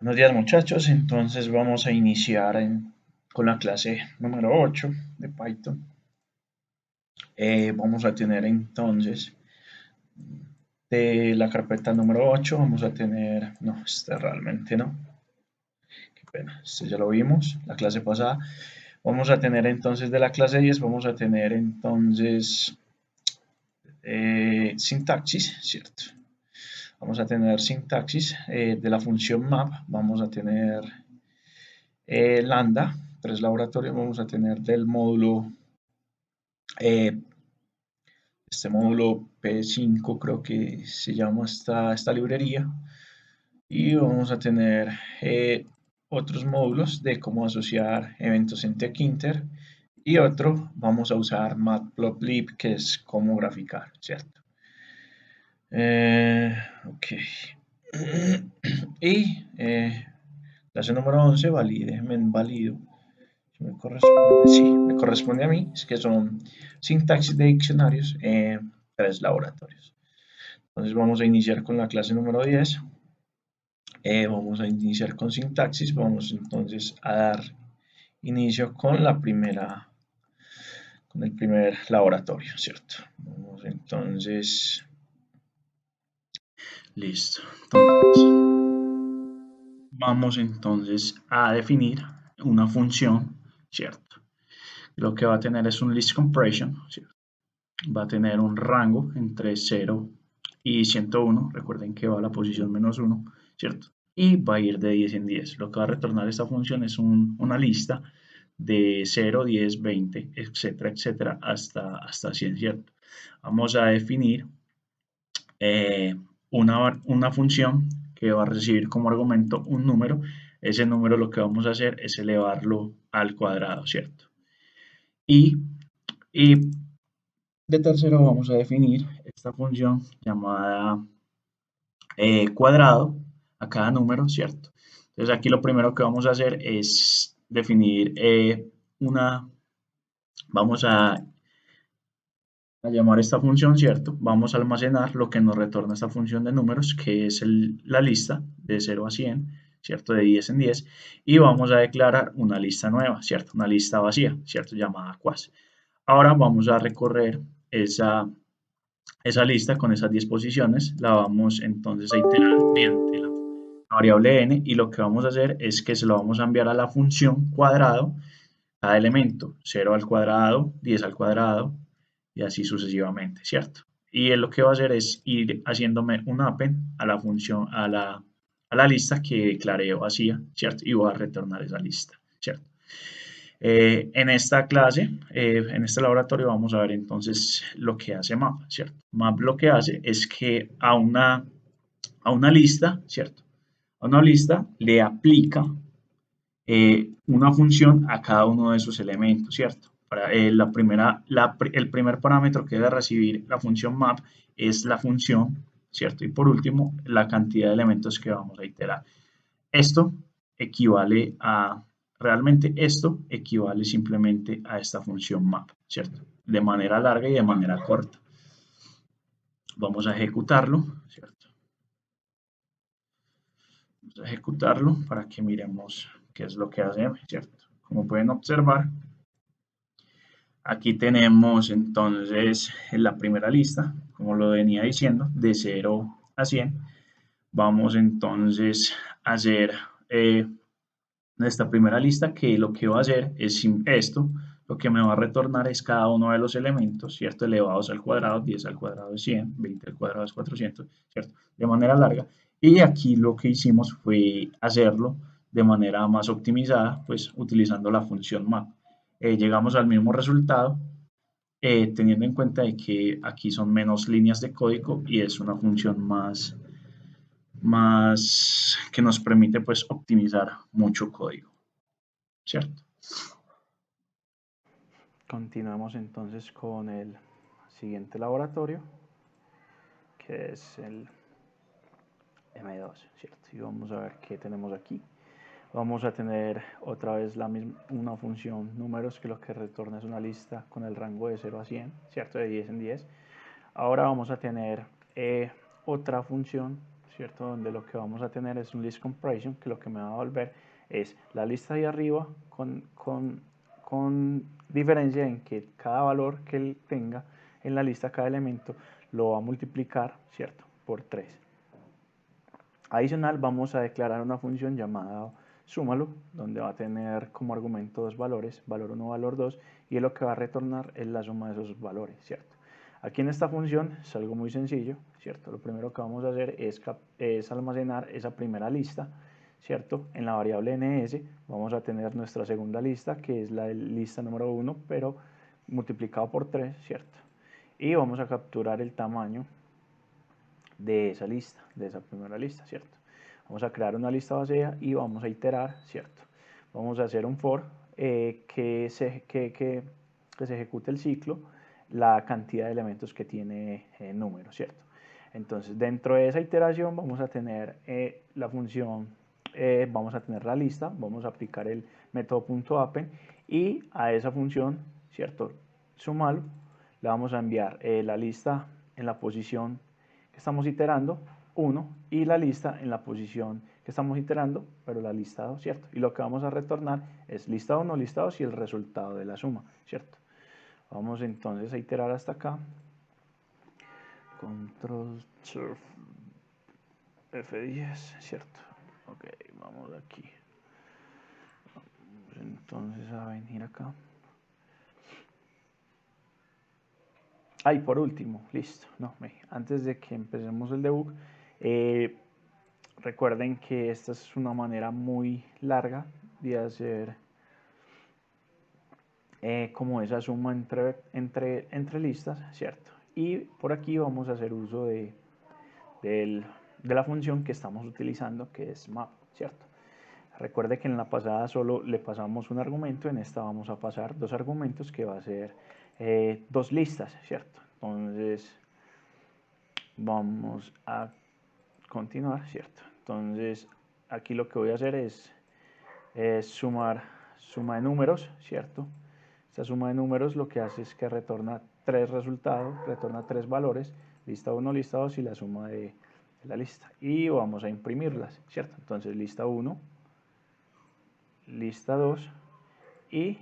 Buenos días muchachos, entonces vamos a iniciar con la clase número 8 de Python. Vamos a tener entonces de la carpeta número 8, vamos a tener, no, este realmente no, qué pena, este ya lo vimos, la clase pasada. Vamos a tener entonces de la clase 10, vamos a tener entonces sintaxis, ¿cierto? Vamos a tener sintaxis de la función map, vamos a tener lambda, 3 laboratorios, vamos a tener del módulo, eh, este módulo P5 creo que se llama esta librería, y vamos a tener otros módulos de cómo asociar eventos en Tkinter, y otro vamos a usar Matplotlib, que es cómo graficar, ¿cierto? Ok. Y clase número 11, valide, me valido. Me corresponde, sí, me corresponde a mí, es que son sintaxis de diccionarios en 3 laboratorios. Entonces vamos a iniciar con la clase número 10. Vamos a iniciar con sintaxis, vamos entonces a dar inicio con el primer laboratorio, ¿cierto? Vamos entonces, listo. Entonces, vamos entonces a definir una función, ¿cierto? Lo que va a tener es un list compression, ¿cierto? Va a tener un rango entre 0 y 101, recuerden que va a la posición -1, ¿cierto? Y va a ir de 10 en 10. Lo que va a retornar esta función es una lista de 0, 10, 20, etcétera, etcétera, hasta 100, ¿cierto? Vamos a definir una función que va a recibir como argumento un número. Ese número lo que vamos a hacer es elevarlo al cuadrado, ¿cierto? Y de tercero vamos a definir esta función llamada cuadrado a cada número, ¿cierto? Entonces aquí lo primero que vamos a hacer es definir vamos a llamar esta función, ¿cierto? Vamos a almacenar lo que nos retorna esta función de números, que es la lista de 0 a 100, ¿cierto? De 10 en 10, y vamos a declarar una lista nueva, ¿cierto? Una lista vacía, ¿cierto? Llamada quas. Ahora vamos a recorrer esa lista con esas 10 posiciones, la vamos entonces a iterar mediante la variable n, y lo que vamos a hacer es que se lo vamos a enviar a la función cuadrado, cada elemento, 0 al cuadrado, 10 al cuadrado, y así sucesivamente, ¿cierto? Y él lo que va a hacer es ir haciéndome un append a la función, a la lista que declaré vacía, ¿cierto? Y voy a retornar esa lista, ¿cierto? En esta clase, en este laboratorio, vamos a ver entonces lo que hace map, ¿cierto? Map lo que hace es que a una lista, ¿cierto? A una lista le aplica una función a cada uno de sus elementos, ¿cierto? El primer parámetro que debe recibir la función map es la función, ¿cierto? Y por último, la cantidad de elementos que vamos a iterar. Esto equivale a, realmente esto equivale simplemente a esta función map, ¿cierto? De manera larga y de manera corta. Vamos a ejecutarlo, ¿cierto? Vamos a ejecutarlo para que miremos qué es lo que hace, ¿cierto? Como pueden observar, aquí tenemos entonces en la primera lista, como lo venía diciendo, de 0 a 100. Vamos entonces a hacer esta primera lista, que lo que va a hacer es esto, lo que me va a retornar es cada uno de los elementos, ¿cierto? Elevados al cuadrado, 10 al cuadrado es 100, 20 al cuadrado es 400, ¿cierto? De manera larga. Y aquí lo que hicimos fue hacerlo de manera más optimizada, pues utilizando la función map. Llegamos al mismo resultado, teniendo en cuenta de que aquí son menos líneas de código y es una función más que nos permite pues optimizar mucho código, ¿cierto? Continuamos entonces con el siguiente laboratorio, que es el M2, ¿cierto? Y vamos a ver qué tenemos aquí. Vamos a tener otra vez una función números, que lo que retorna es una lista con el rango de 0 a 100, ¿cierto? De 10 en 10. Ahora vamos a tener otra función, ¿cierto? Donde lo que vamos a tener es un list comparison, que lo que me va a volver es la lista de arriba con diferencia en que cada valor que él tenga en la lista, cada elemento, lo va a multiplicar, ¿cierto? Por 3. Adicional, vamos a declarar una función llamada súmalo, donde va a tener como argumento dos valores, valor 1, valor 2, y lo que va a retornar es la suma de esos valores, ¿cierto? Aquí en esta función es algo muy sencillo, ¿cierto? Lo primero que vamos a hacer es almacenar esa primera lista, ¿cierto? En la variable ns vamos a tener nuestra segunda lista, que es la lista número 1, pero multiplicado por 3, ¿cierto? Y vamos a capturar el tamaño de esa lista, de esa primera lista, ¿cierto? Vamos a crear una lista vacía y vamos a iterar, ¿cierto? Vamos a hacer un for que se ejecute el ciclo, la cantidad de elementos que tiene número, ¿cierto? Entonces, dentro de esa iteración vamos a tener la función, vamos a tener la lista, vamos a aplicar el método .append y a esa función, ¿cierto? Sumalo, le vamos a enviar la lista en la posición que estamos iterando, 1, y la lista en la posición que estamos iterando, pero la lista 2, ¿cierto? Y lo que vamos a retornar es lista 1, lista 2 y el resultado de la suma, ¿cierto? Vamos entonces a iterar hasta acá. Control Surf F10, ¿cierto? Ok, vamos aquí. Vamos entonces a venir acá. Ah, y por último, listo. No, antes de que empecemos el debug, recuerden que esta es una manera muy larga de hacer como esa suma entre listas, ¿cierto? Y por aquí vamos a hacer uso de la función que estamos utilizando, que es map, ¿cierto? Recuerde que en la pasada solo le pasamos un argumento, en esta vamos a pasar dos argumentos, que va a ser dos listas, ¿cierto? Entonces, vamos a continuar, ¿cierto? Entonces, aquí lo que voy a hacer es suma de números, ¿cierto? Esta suma de números lo que hace es que retorna tres resultados, retorna tres valores, lista 1, lista 2 y la suma de la lista. Y vamos a imprimirlas, ¿cierto? Entonces, lista 1, lista 2 y,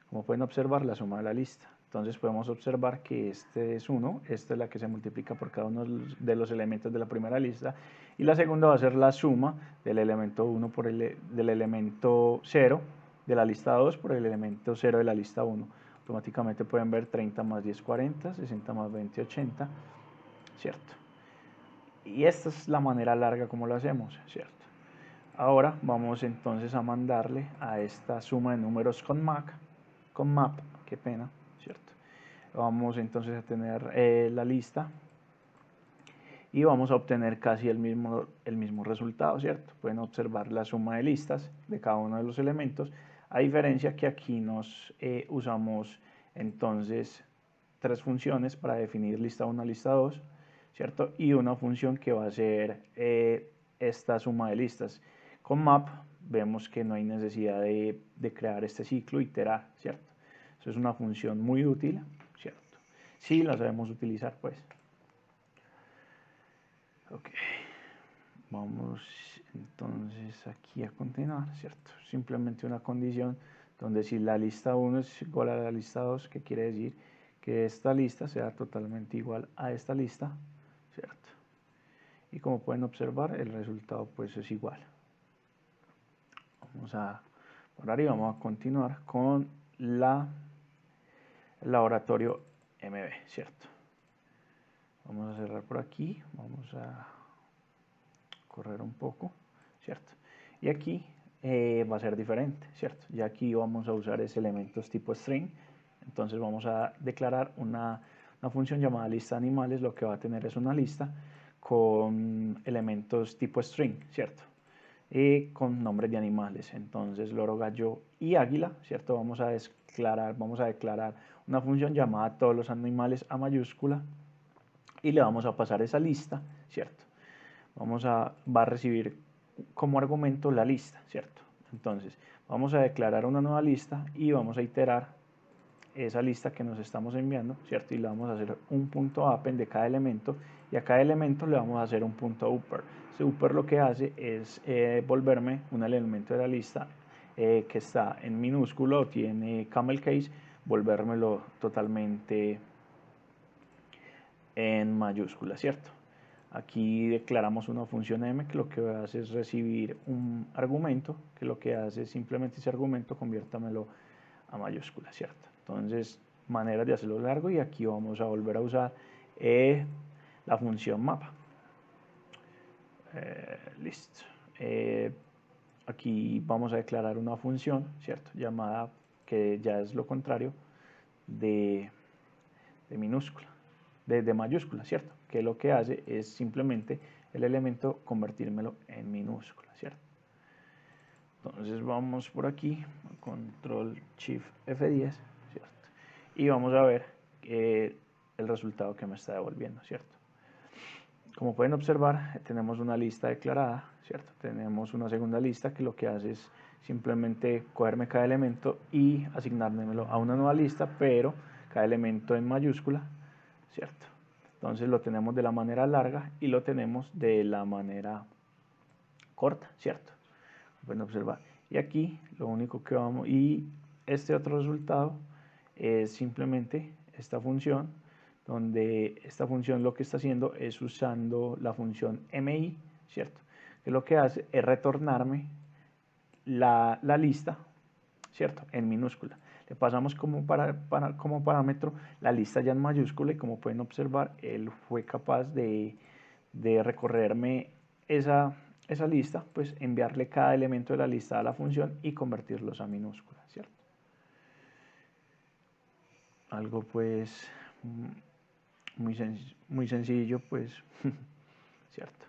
como pueden observar, la suma de la lista. Entonces podemos observar que este es 1, esta es la que se multiplica por cada uno de los elementos de la primera lista, y la segunda va a ser la suma del elemento 1 por del elemento 0 de la lista 2 por el elemento 0 de la lista 1. Automáticamente pueden ver 30 más 10, 40, 60 más 20, 80, ¿cierto? Y esta es la manera larga como lo hacemos, ¿cierto? Ahora vamos entonces a mandarle a esta suma de números con map, qué pena, ¿cierto? Vamos entonces a tener la lista y vamos a obtener casi el mismo resultado, ¿cierto? Pueden observar la suma de listas de cada uno de los elementos, a diferencia que aquí nos usamos entonces tres funciones para definir lista 1, lista 2, ¿cierto? Y una función que va a ser esta suma de listas. Con map vemos que no hay necesidad de crear este ciclo, iterar, ¿cierto? Eso es una función muy útil, ¿cierto? Si la sabemos utilizar, pues. Ok, vamos entonces aquí a continuar, ¿cierto? Simplemente una condición donde si la lista 1 es igual a la lista 2, que quiere decir que esta lista sea totalmente igual a esta lista, ¿cierto? Y como pueden observar, el resultado pues es igual. Vamos a parar y vamos a continuar con el laboratorio MB, ¿cierto? Vamos a cerrar por aquí, vamos a correr un poco, ¿cierto? Y aquí va a ser diferente, ¿cierto? Ya aquí vamos a usar ese elementos tipo string, entonces vamos a declarar una función llamada lista de animales, lo que va a tener es una lista con elementos tipo string, ¿cierto? Y con nombres de animales, entonces loro, gallo y águila, ¿cierto? Vamos a declarar una función llamada todos los animales a mayúscula y le vamos a pasar esa lista, ¿cierto? Va a recibir como argumento la lista, ¿cierto? Entonces, vamos a declarar una nueva lista y vamos a iterar esa lista que nos estamos enviando, ¿cierto? Y le vamos a hacer un punto append de cada elemento, y a cada elemento le vamos a hacer un punto upper. Ese upper lo que hace es volverme un elemento de la lista que está en minúsculo o tiene camel case, volvérmelo totalmente en mayúscula, ¿cierto? Aquí declaramos una función m que lo que hace es recibir un argumento, que lo que hace es simplemente ese argumento conviértamelo a mayúscula, ¿cierto? Entonces, maneras de hacerlo largo, y aquí vamos a volver a usar la función mapa. Listo. Aquí vamos a declarar una función, ¿cierto? Llamada, que ya es lo contrario de minúscula, de mayúscula, ¿cierto? Que lo que hace es simplemente el elemento convertírmelo en minúscula, ¿cierto? Entonces vamos por aquí, control shift F10, ¿cierto? Y vamos a ver el resultado que me está devolviendo, ¿cierto? Como pueden observar, tenemos una lista declarada, ¿cierto? Tenemos una segunda lista que lo que hace es simplemente cogerme cada elemento y asignármelo a una nueva lista, pero cada elemento en mayúscula, ¿cierto? Entonces lo tenemos de la manera larga y lo tenemos de la manera corta, ¿cierto? Pueden observar. Y aquí lo único que vamos, y este otro resultado es simplemente esta función, donde esta función lo que está haciendo es usando la función mi, ¿cierto? Que lo que hace es retornarme la lista, ¿cierto? En minúscula. Le pasamos como parámetro la lista ya en mayúscula, y como pueden observar, él fue capaz de recorrerme esa lista, pues enviarle cada elemento de la lista a la función y convertirlos a minúsculas, ¿cierto? Algo pues muy sencillo, pues, ¿cierto?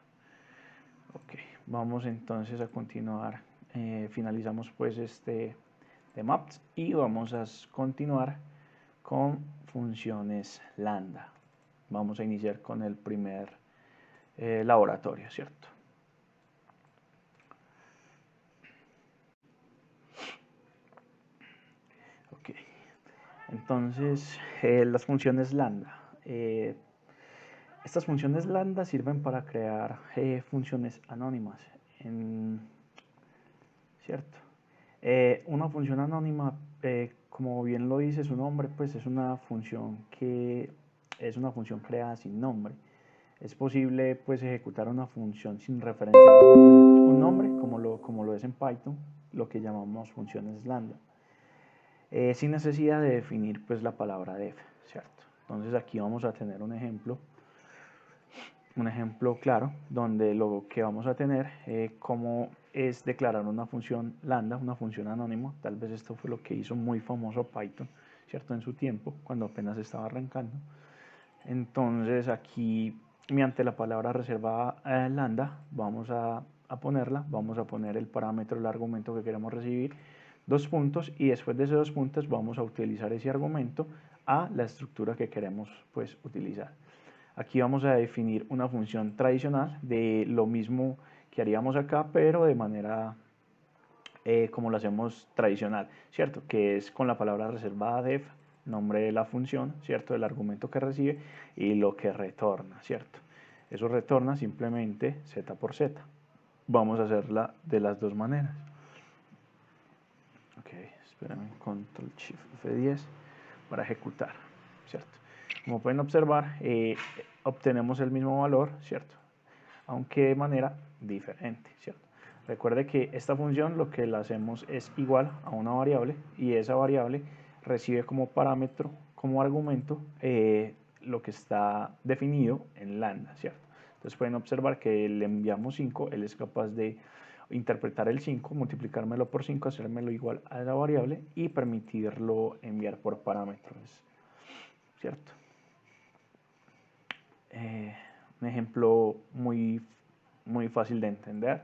Ok, vamos entonces a continuar. Finalizamos pues este de maps y vamos a continuar con funciones lambda. Vamos a iniciar con el primer laboratorio, ¿cierto? Ok, entonces las funciones lambda. Estas funciones lambda sirven para crear funciones anónimas, ¿cierto? Una función anónima, como bien lo dice su nombre, pues es una función creada sin nombre. Es posible pues ejecutar una función sin referenciar un nombre, como lo es en Python, lo que llamamos funciones lambda, sin necesidad de definir pues la palabra def, ¿cierto? Entonces aquí vamos a tener un ejemplo claro, donde lo que vamos a tener como es declarar una función lambda, una función anónima. Tal vez esto fue lo que hizo muy famoso Python, ¿cierto? En su tiempo, cuando apenas estaba arrancando. Entonces aquí, mediante la palabra reservada lambda, vamos a poner el parámetro, el argumento que queremos recibir, 2 puntos, y después de esos 2 puntos vamos a utilizar ese argumento a la estructura que queremos pues utilizar. Aquí vamos a definir una función tradicional de lo mismo que haríamos acá, pero de manera como lo hacemos tradicional, ¿cierto? Que es con la palabra reservada def, nombre de la función, ¿cierto? Del argumento que recibe y lo que retorna, ¿cierto? Eso retorna simplemente z por z. Vamos a hacerla de las dos maneras. Ok, espérame, control shift F10 para ejecutar, ¿cierto? Como pueden observar, obtenemos el mismo valor, ¿cierto? Aunque de manera diferente, ¿cierto? Recuerde que esta función lo que la hacemos es igual a una variable, y esa variable recibe como parámetro, como argumento, lo que está definido en lambda, ¿cierto? Entonces pueden observar que le enviamos 5, él es capaz de interpretar el 5, multiplicármelo por 5, hacérmelo igual a la variable y permitirlo enviar por parámetros, ¿cierto? Un ejemplo muy fácil de entender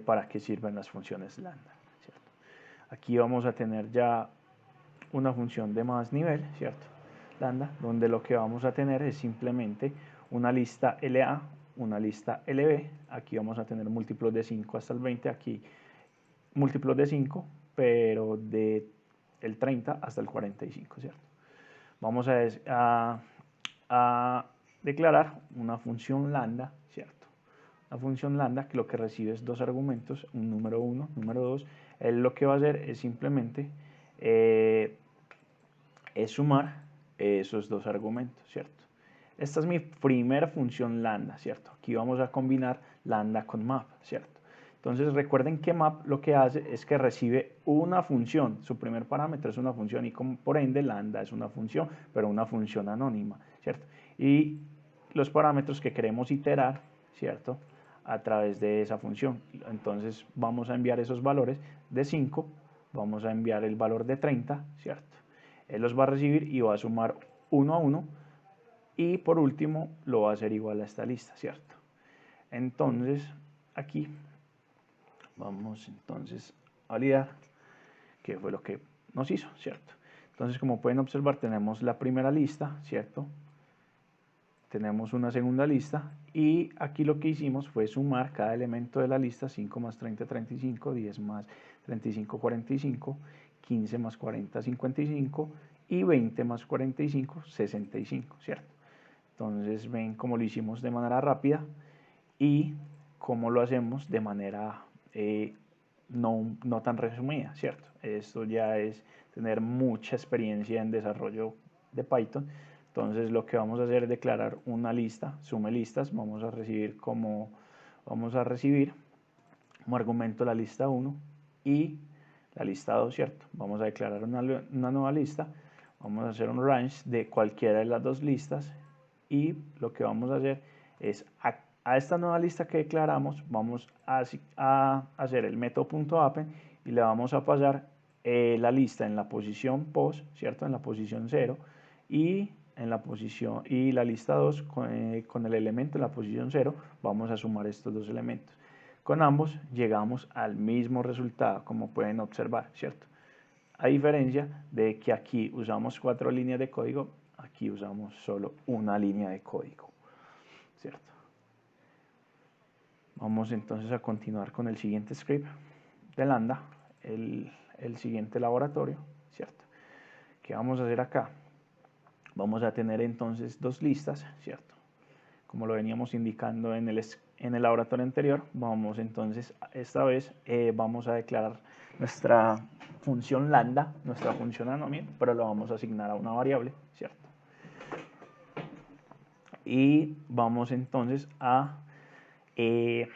para qué sirven las funciones lambda, ¿cierto? Aquí vamos a tener ya una función de más nivel, ¿cierto? Lambda, donde lo que vamos a tener es simplemente una lista LA, una lista LB. Aquí vamos a tener múltiplos de 5 hasta el 20, aquí múltiplos de 5, pero de el 30 hasta el 45, ¿cierto? Vamos a declarar una función lambda, ¿cierto? La función lambda que lo que recibe es dos argumentos, un número 1, número 2. Él lo que va a hacer es simplemente es sumar esos dos argumentos, ¿cierto? Esta es mi primera función lambda, ¿cierto? Aquí vamos a combinar lambda con map, ¿cierto? Entonces recuerden que map lo que hace es que recibe una función, su primer parámetro es una función y por ende lambda es una función, pero una función anónima, ¿cierto? Y los parámetros que queremos iterar, ¿cierto? A través de esa función. Entonces vamos a enviar esos valores de 5, vamos a enviar el valor de 30, ¿cierto? Él los va a recibir y va a sumar uno a uno y por último lo va a hacer igual a esta lista, ¿cierto? Entonces aquí vamos entonces a validar qué fue lo que nos hizo, ¿cierto? Entonces como pueden observar tenemos la primera lista, ¿cierto? Tenemos una segunda lista y aquí lo que hicimos fue sumar cada elemento de la lista, 5 más 30, 35, 10 más 35, 45, 15 más 40, 55 y 20 más 45, 65, ¿cierto? Entonces ven cómo lo hicimos de manera rápida y cómo lo hacemos de manera no tan resumida, ¿cierto? Esto ya es tener mucha experiencia en desarrollo de Python. Entonces lo que vamos a hacer es declarar una lista, sume listas, vamos a recibir como argumento la lista 1 y la lista 2, ¿cierto? Vamos a declarar una nueva lista, vamos a hacer un range de cualquiera de las dos listas y lo que vamos a hacer es a esta nueva lista que declaramos vamos a hacer el método.append y le vamos a pasar la lista en la posición post, ¿cierto? En la posición 0 y en la posición y la lista 2 con el elemento en la posición 0 vamos a sumar estos dos elementos. Con ambos llegamos al mismo resultado, como pueden observar, ¿cierto? A diferencia de que aquí usamos 4 líneas de código, aquí usamos solo una línea de código, ¿cierto? Vamos entonces a continuar con el siguiente script de lambda, el siguiente laboratorio, ¿cierto? ¿Qué vamos a hacer acá? Vamos a tener entonces dos listas, ¿cierto? Como lo veníamos indicando en el laboratorio anterior, vamos entonces, esta vez vamos a declarar nuestra función lambda, nuestra función anomia, pero lo vamos a asignar a una variable, ¿cierto? Y vamos entonces a el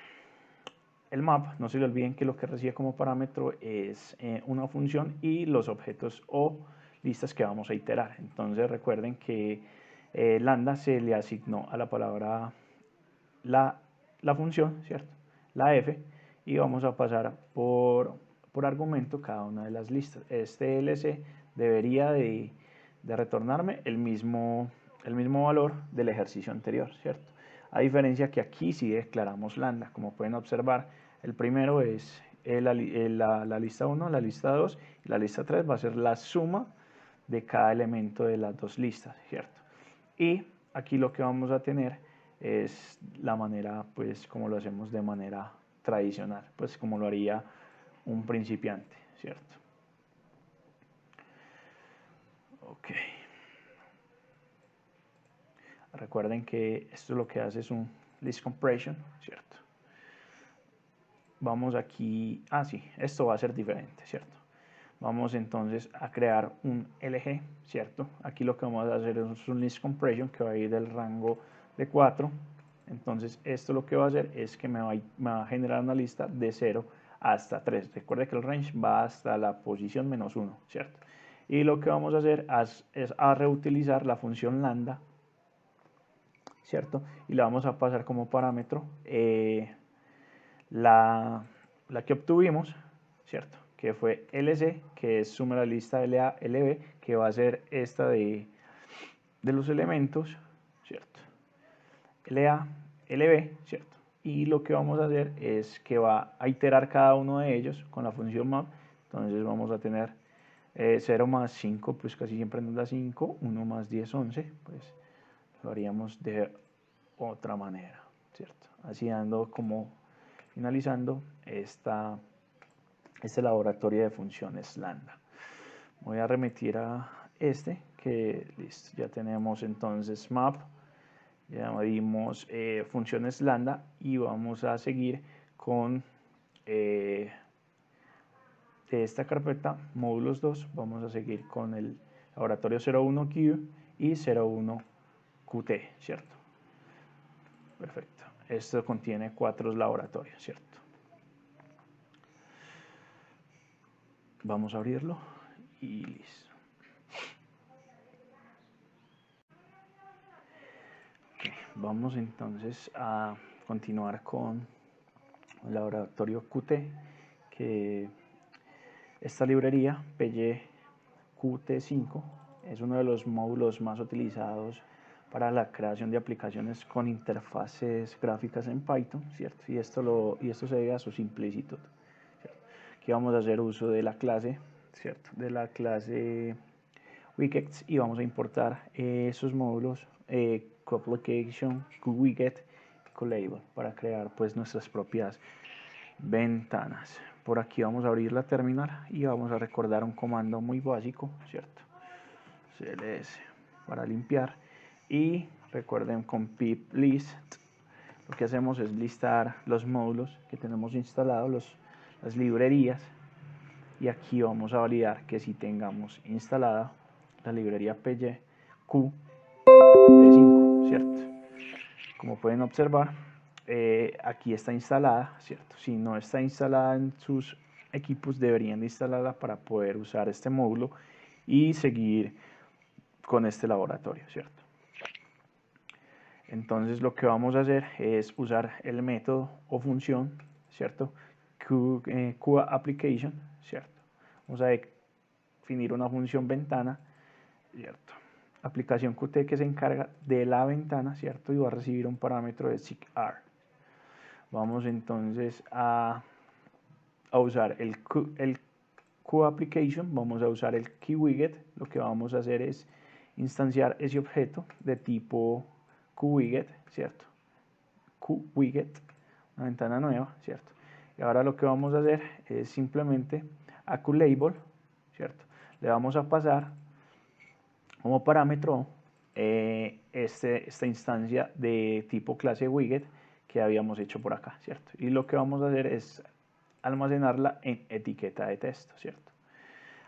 map, no se le olviden que lo que recibe como parámetro es una función y los objetos o listas que vamos a iterar. Entonces recuerden que lambda se le asignó a la palabra la función, ¿cierto? La f, y vamos a pasar por argumento cada una de las listas. Este LC debería de retornarme el mismo valor del ejercicio anterior, ¿cierto? A diferencia que aquí sí declaramos lambda, como pueden observar, el primero es la lista 1, la lista 2 y la lista 3 va a ser la suma de cada elemento de las dos listas, ¿cierto? Y aquí lo que vamos a tener es la manera, pues como lo hacemos de manera tradicional, pues como lo haría un principiante, ¿cierto? Ok. Recuerden que esto lo que hace es un list compression, ¿cierto? Vamos aquí, sí, esto va a ser diferente, ¿cierto? Vamos entonces a crear un LG, ¿cierto? Aquí lo que vamos a hacer es un list compression que va a ir del rango de 4. Entonces esto lo que va a hacer es que me va a generar una lista de 0 hasta 3. Recuerde que el range va hasta la posición -1, ¿cierto? Y lo que vamos a hacer es a reutilizar la función lambda, ¿cierto? Y le vamos a pasar como parámetro la que obtuvimos, ¿cierto? Que fue LC, que es suma la lista LA, LB, que va a ser esta de los elementos, ¿cierto? LA, LB, ¿cierto? Y lo que vamos a hacer es que va a iterar cada uno de ellos con la función map. Entonces vamos a tener 0 más 5, pues casi siempre nos da 5, 1 más 10, 11, pues lo haríamos de otra manera, ¿cierto? Así dando como finalizando este laboratorio de funciones lambda. voy a remitir a este, que listo, ya tenemos entonces map, ya dimos funciones lambda y vamos a seguir con de esta carpeta módulos 2, vamos a seguir con el laboratorio 01Q y 01QT, ¿cierto? Perfecto, esto contiene 4 laboratorios, ¿cierto? Vamos a abrirlo y listo. Okay, vamos entonces a continuar con el laboratorio QT, que esta librería PyQt5 es uno de los módulos más utilizados para la creación de aplicaciones con interfaces gráficas en Python, ¿cierto? Y esto se debe a su simplicidad, ¿cierto? Aquí vamos a hacer uso de la clase, ¿cierto? De la clase widgets y vamos a importar esos módulos QApplication, QWidget y QLabel para crear pues nuestras propias ventanas. Por aquí vamos a abrir la terminal y vamos a recordar un comando muy básico, ¿cierto? CLS para limpiar y recuerden con pip list lo que hacemos es listar los módulos que tenemos instalados, las librerías, y aquí vamos a validar que si tengamos instalada la librería PyQ T5, ¿cierto? Como pueden observar, aquí está instalada, ¿cierto? Si no está instalada en sus equipos, deberían instalarla para poder usar este módulo y seguir con este laboratorio, ¿cierto? Entonces lo que vamos a hacer es usar el método o función, ¿cierto? QApplication, ¿cierto? Vamos a definir una función ventana, ¿cierto? Aplicación Qt que se encarga de la ventana, ¿cierto? Y va a recibir un parámetro de seekR. Vamos entonces a usar el QApplication, vamos a usar el QWidget. Lo que vamos a hacer es instanciar ese objeto de tipo QWidget, ¿cierto? QWidget, una ventana nueva, ¿cierto? Y ahora lo que vamos a hacer es simplemente a QLabel, ¿cierto? Le vamos a pasar como parámetro esta instancia de tipo clase widget que habíamos hecho por acá, ¿cierto? Y lo que vamos a hacer es almacenarla en etiqueta de texto, ¿cierto?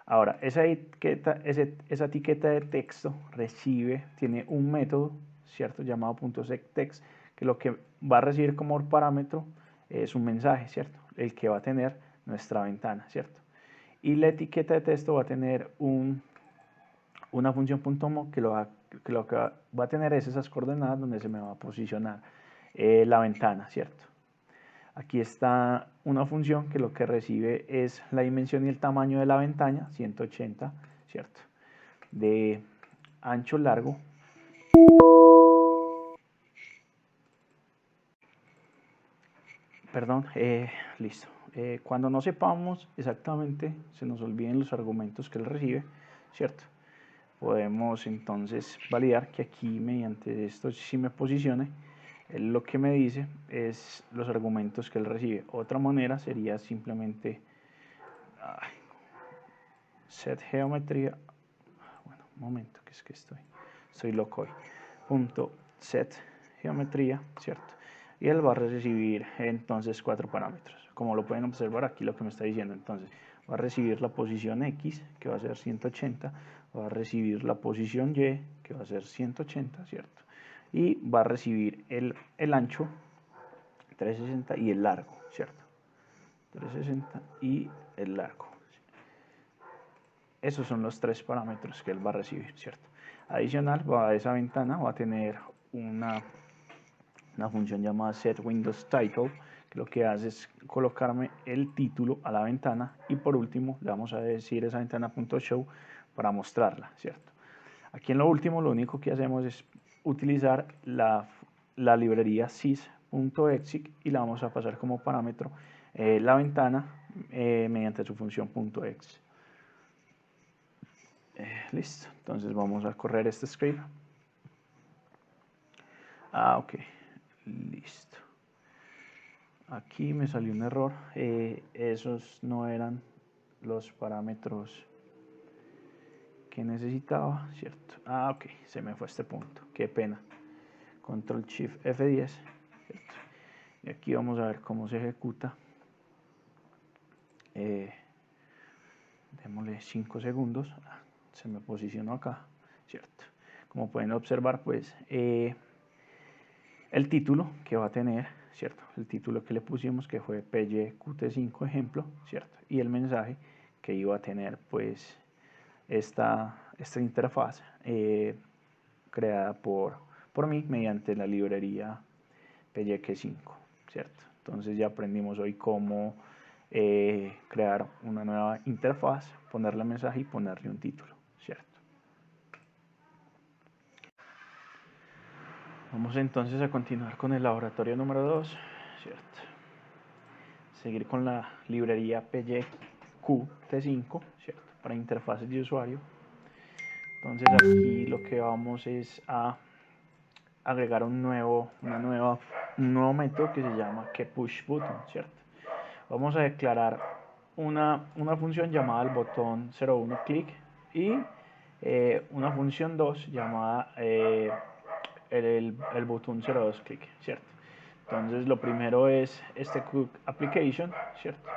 Ahora, esa etiqueta de texto tiene un método, ¿cierto? Llamado .setText, que lo que va a recibir como parámetro es un mensaje, ¿cierto? El que va a tener nuestra ventana, ¿cierto? Y la etiqueta de texto va a tener una función .mo que lo que va a tener es esas coordenadas donde se me va a posicionar la ventana, ¿cierto? Aquí está una función que lo que recibe es la dimensión y el tamaño de la ventana, 180, ¿cierto? De ancho largo. Perdón, listo. Cuando no sepamos exactamente, se nos olviden los argumentos que él recibe, ¿cierto? Podemos entonces validar que aquí mediante esto si me posicione, él lo que me dice es los argumentos que él recibe. Otra manera sería simplemente set geometría, bueno, un momento, que es que estoy loco hoy, punto set geometría, ¿cierto? Y él va a recibir entonces 4 parámetros. Como lo pueden observar aquí lo que me está diciendo, entonces va a recibir la posición X, que va a ser 180, va a recibir la posición Y, que va a ser 180, ¿cierto? Y va a recibir el ancho 360 y el largo, ¿cierto? 360 y el largo. Esos son los 3 parámetros que él va a recibir, ¿cierto? Adicional, a esa ventana va a tener una función llamada setWindowsTitle, que lo que hace es colocarme el título a la ventana, y por último le vamos a decir esa ventana.show para mostrarla, ¿cierto? Aquí en lo último lo único que hacemos es utilizar la librería sys.exec y la vamos a pasar como parámetro la ventana mediante su función .exe. Listo, entonces vamos a correr este script. Ok, listo. Aquí me salió un error, esos no eran los parámetros que necesitaba, ¿cierto? Ah, ok, se me fue este punto, qué pena. Control Shift F10, ¿cierto? Y aquí vamos a ver cómo se ejecuta. Démosle 5 segundos. Se me posicionó acá, ¿cierto? Como pueden observar, pues el título que va a tener, ¿cierto? El título que le pusimos que fue PYQT5 ejemplo, ¿cierto? Y el mensaje que iba a tener, pues, esta interfaz creada por mí mediante la librería PYQ5, ¿cierto? Entonces ya aprendimos hoy cómo crear una nueva interfaz, ponerle mensaje y ponerle un título, ¿cierto? Vamos entonces a continuar con el laboratorio número 2, ¿cierto? Seguir con la librería PYQT5, ¿cierto? Para interfaces de usuario. Entonces aquí lo que vamos es a agregar un nuevo método que se llama getPushButton, ¿cierto? Vamos a declarar una función llamada el botón 01 click y una función 2 llamada el botón 02 click, ¿cierto? Entonces lo primero es este Cook Application, ¿cierto?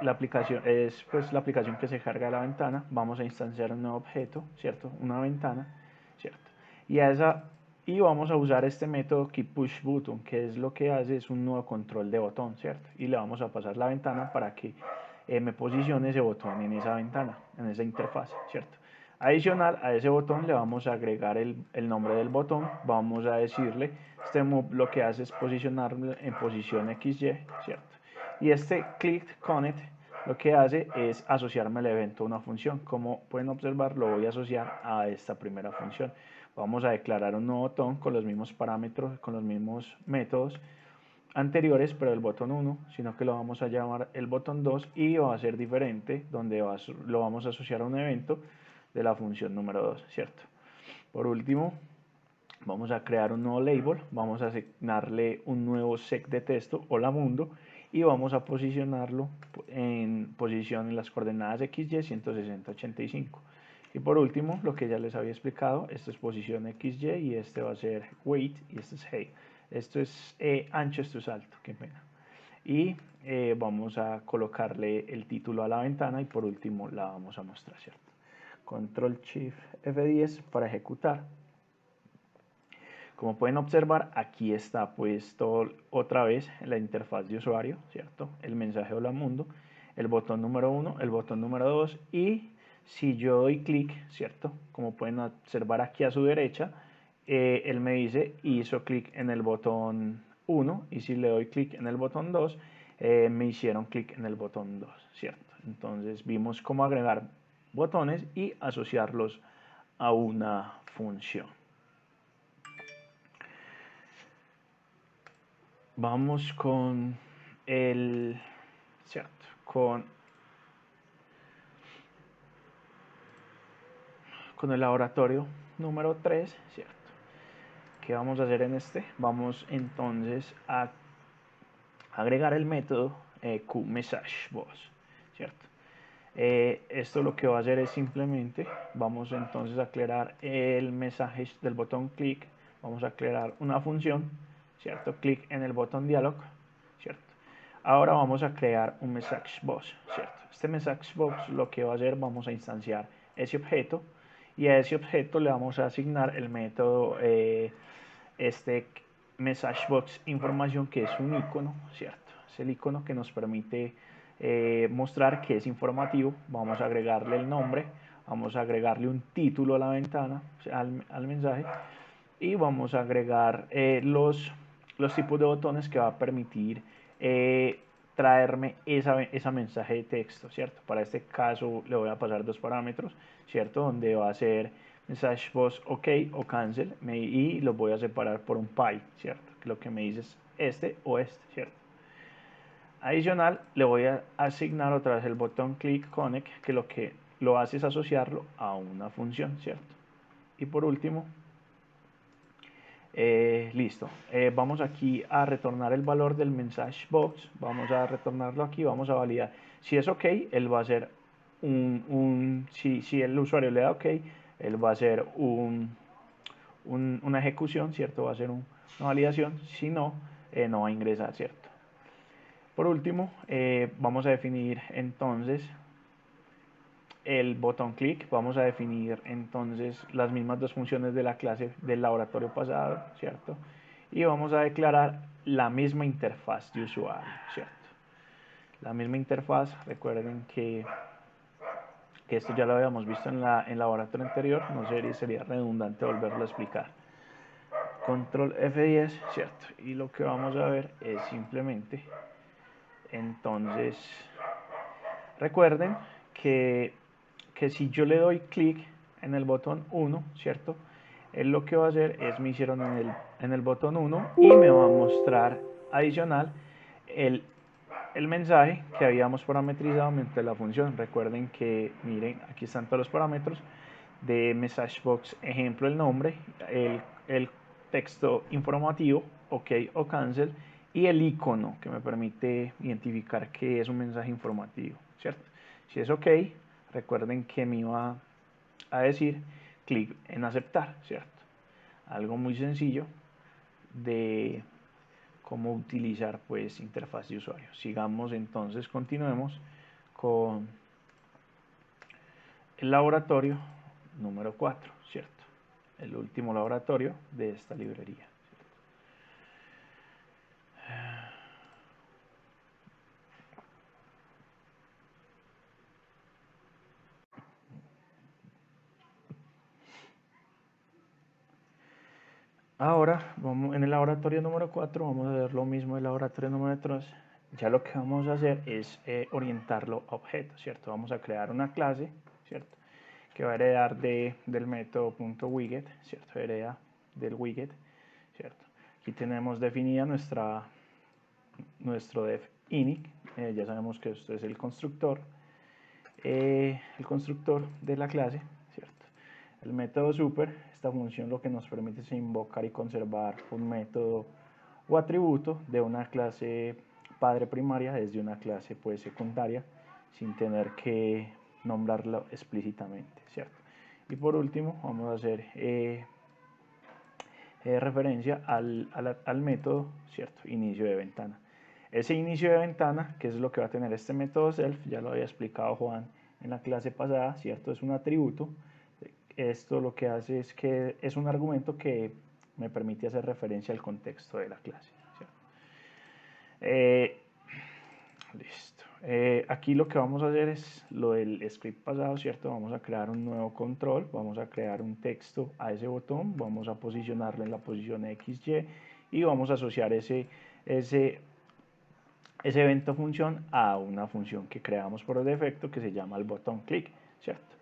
La aplicación es pues la aplicación que se carga de la ventana. Vamos a instanciar un nuevo objeto, ¿cierto? Una ventana, ¿cierto? Y vamos a usar este método getPushButton, que es lo que hace es un nuevo control de botón, ¿cierto? Y le vamos a pasar la ventana para que me posicione ese botón en esa ventana, en esa interfaz, ¿cierto? Adicional a ese botón le vamos a agregar el nombre del botón, vamos a decirle, este move lo que hace es posicionarlo en posición XY, ¿cierto? Y este click connect lo que hace es asociarme el evento a una función. Como pueden observar, lo voy a asociar a esta primera función. Vamos a declarar un nuevo botón con los mismos parámetros, con los mismos métodos anteriores, pero el botón 1, sino que lo vamos a llamar el botón 2 y va a ser diferente, donde lo vamos a asociar a un evento de la función número 2, ¿cierto? Por último, vamos a crear un nuevo label, vamos a asignarle un nuevo sec de texto, hola mundo, y vamos a posicionarlo en posición en las coordenadas XY 160, 85. Y por último, lo que ya les había explicado, esto es posición XY y este va a ser weight y este es height. Esto es ancho, esto es alto, qué pena. Y vamos a colocarle el título a la ventana y por último la vamos a mostrar, ¿cierto? Control Shift F10 para ejecutar. Como pueden observar, aquí está puesto otra vez la interfaz de usuario, ¿cierto? El mensaje hola mundo, el botón número 1, el botón número 2 y si yo doy clic, ¿cierto? Como pueden observar aquí a su derecha, él me dice hizo clic en el botón 1 y si le doy clic en el botón 2, me hicieron clic en el botón 2, ¿cierto? Entonces vimos cómo agregar botones y asociarlos a una función. Vamos con el, ¿cierto? Con el laboratorio número 3, ¿cierto? ¿Qué vamos a hacer en este? Vamos entonces a agregar el método QMessageBoss, ¿cierto? Esto lo que va a hacer es simplemente, vamos entonces a aclarar el mensaje del botón clic, vamos a aclarar una función, ¿cierto? Clic en el botón dialog, ¿cierto? Ahora vamos a crear un MessageBox, ¿cierto? Este MessageBox lo que va a hacer, vamos a instanciar ese objeto y a ese objeto le vamos a asignar el método este MessageBox información que es un icono, ¿cierto? Es el icono que nos permite mostrar que es informativo. Vamos a agregarle el nombre, vamos a agregarle un título a la ventana, o sea, al mensaje y vamos a agregar los tipos de botones que va a permitir traerme esa mensaje de texto, ¿cierto? Para este caso le voy a pasar dos parámetros, ¿cierto? Donde va a ser MessageBox OK o cancel y los voy a separar por un py, ¿cierto? Que lo que me dice es este o este, ¿cierto? Adicional, le voy a asignar otra vez el botón click connect, que lo hace es asociarlo a una función, ¿cierto? Y por último, listo. Vamos aquí a retornar el valor del message box. Vamos a retornarlo aquí. Vamos a validar. Si es OK, él va a hacer si el usuario le da OK, él va a hacer una ejecución, ¿cierto? Va a hacer una validación, si no, no va a ingresar, ¿cierto? Por último, vamos a definir entonces el botón click, vamos a definir entonces las mismas dos funciones de la clase del laboratorio pasado, ¿cierto? Y vamos a declarar la misma interfaz de usuario, ¿cierto? La misma interfaz, recuerden que esto ya lo habíamos visto en el laboratorio anterior, no sería redundante volverlo a explicar. Control F10, ¿cierto? Y lo que vamos a ver es simplemente, entonces, recuerden que si yo le doy clic en el botón 1, ¿cierto? Él lo que va a hacer es, me hicieron en el botón 1 y me va a mostrar adicional el mensaje que habíamos parametrizado mediante la función. Recuerden que, miren, aquí están todos los parámetros de MessageBox, ejemplo, el nombre, el texto informativo, OK o cancel, y el icono que me permite identificar que es un mensaje informativo, ¿cierto? Si es OK, recuerden que me iba a decir clic en aceptar, ¿cierto? Algo muy sencillo de cómo utilizar pues interfaz de usuario. Sigamos entonces, continuemos con el laboratorio número 4, ¿cierto? El último laboratorio de esta librería. Ahora, en el laboratorio número 4 vamos a ver lo mismo del laboratorio número 3. Ya lo que vamos a hacer es orientarlo a objetos, ¿cierto? Vamos a crear una clase, ¿cierto? Que va a heredar del método .widget, ¿cierto? Hereda del widget, ¿cierto? Aquí tenemos definida nuestro def init, ya sabemos que esto es el constructor de la clase, ¿cierto? El método super, esta función lo que nos permite es invocar y conservar un método o atributo de una clase padre primaria desde una clase pues secundaria sin tener que nombrarlo explícitamente, ¿cierto? Y por último vamos a hacer referencia al método, ¿cierto? Inicio de ventana. Ese inicio de ventana, que es lo que va a tener este método self, ya lo había explicado Juan en la clase pasada, ¿cierto? Es un atributo. Esto lo que hace es que es un argumento que me permite hacer referencia al contexto de la clase, ¿cierto? Listo. Aquí lo que vamos a hacer es lo del script pasado, ¿cierto? Vamos a crear un nuevo control, vamos a crear un texto a ese botón, vamos a posicionarlo en la posición XY y vamos a asociar ese evento función a una función que creamos por defecto que se llama el botón click, ¿cierto?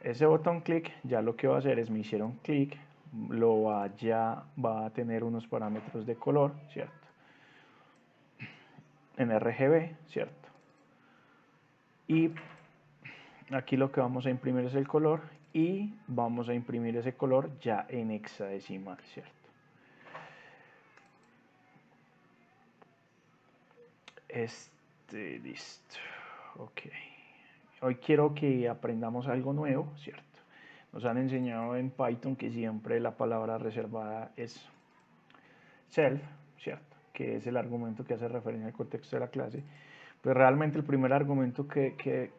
Ese botón click ya lo que va a hacer es me hicieron clic, va a tener unos parámetros de color, ¿cierto? En RGB, ¿cierto? Y aquí lo que vamos a imprimir es el color y vamos a imprimir ese color ya en hexadecimal, ¿cierto? Listo. Ok. Hoy quiero que aprendamos algo nuevo, ¿cierto? Nos han enseñado en Python que siempre la palabra reservada es self, ¿cierto? Que es el argumento que hace referencia al contexto de la clase. Pues realmente el primer argumento que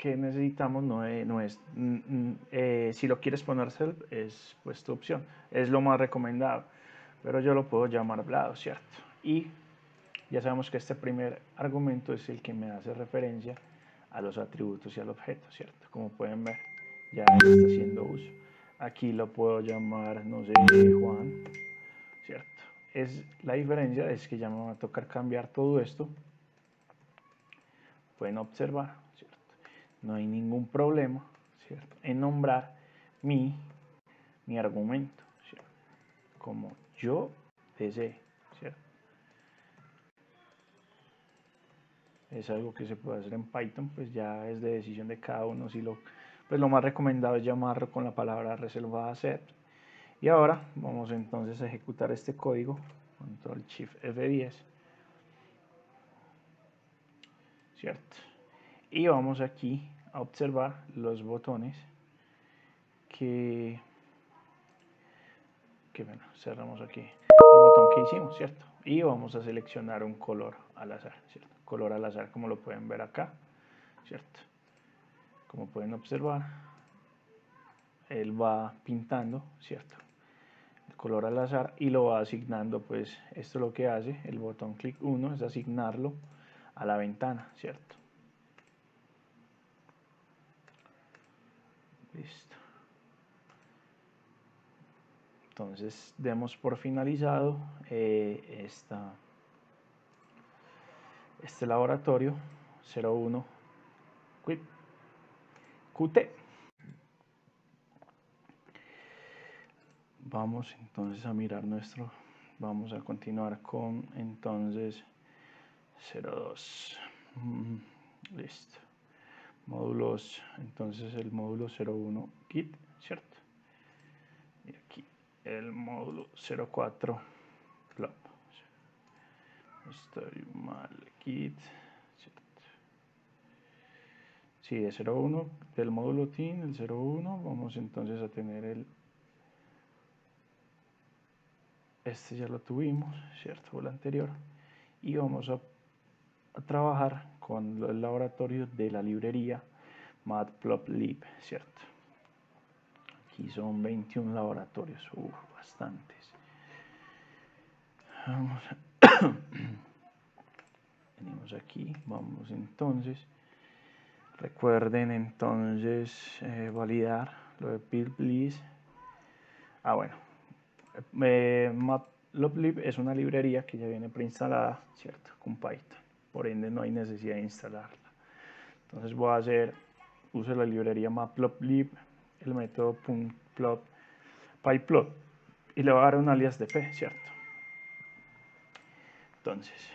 necesitamos no es si lo quieres poner self, es pues tu opción, es lo más recomendado, pero yo lo puedo llamar Vlado, ¿cierto? Y ya sabemos que este primer argumento es el que me hace referencia a los atributos y al objeto, ¿cierto? Como pueden ver, ya está haciendo uso. Aquí lo puedo llamar, no sé, Juan, ¿cierto? La diferencia es que ya me va a tocar cambiar todo esto. Pueden observar, ¿cierto? No hay ningún problema, ¿cierto? En nombrar mi argumento, ¿cierto? Como yo desee, ¿cierto? Es algo que se puede hacer en Python, pues ya es de decisión de cada uno. Pues lo más recomendado es llamarlo con la palabra reservada set. Y ahora vamos entonces a ejecutar este código, control shift F10, ¿cierto? Y vamos aquí a observar los botones que bueno, cerramos aquí el botón que hicimos, ¿cierto? Y vamos a seleccionar un color al azar, ¿cierto? Color al azar, como lo pueden ver acá, ¿cierto? Como pueden observar, él va pintando, ¿cierto? El color al azar y lo va asignando, pues esto lo que hace el botón clic 1 es asignarlo a la ventana, ¿cierto? Listo. Entonces demos por finalizado este laboratorio 01 QT. Vamos entonces a mirar vamos a continuar con entonces 02. Listo. Módulos, entonces el módulo 01 Git, ¿cierto? Y aquí el módulo 04 plop. Estoy mal, Git, ¿cierto? Sí, de 01 del módulo TIN, el 01, vamos entonces a tener este ya lo tuvimos, ¿cierto? El anterior. Y vamos a trabajar con el laboratorio de la librería Matplotlib, ¿cierto? Aquí son 21 laboratorios, bastantes. Vamos venimos aquí, vamos entonces. Recuerden entonces validar lo de build please. Bueno, Matplotlib es una librería que ya viene preinstalada, ¿cierto? Con Python, por ende no hay necesidad de instalarla. Entonces voy a hacer uso de la librería Matplotlib, el método .plot, pyplot, y le voy a dar un alias de p, ¿cierto? Entonces,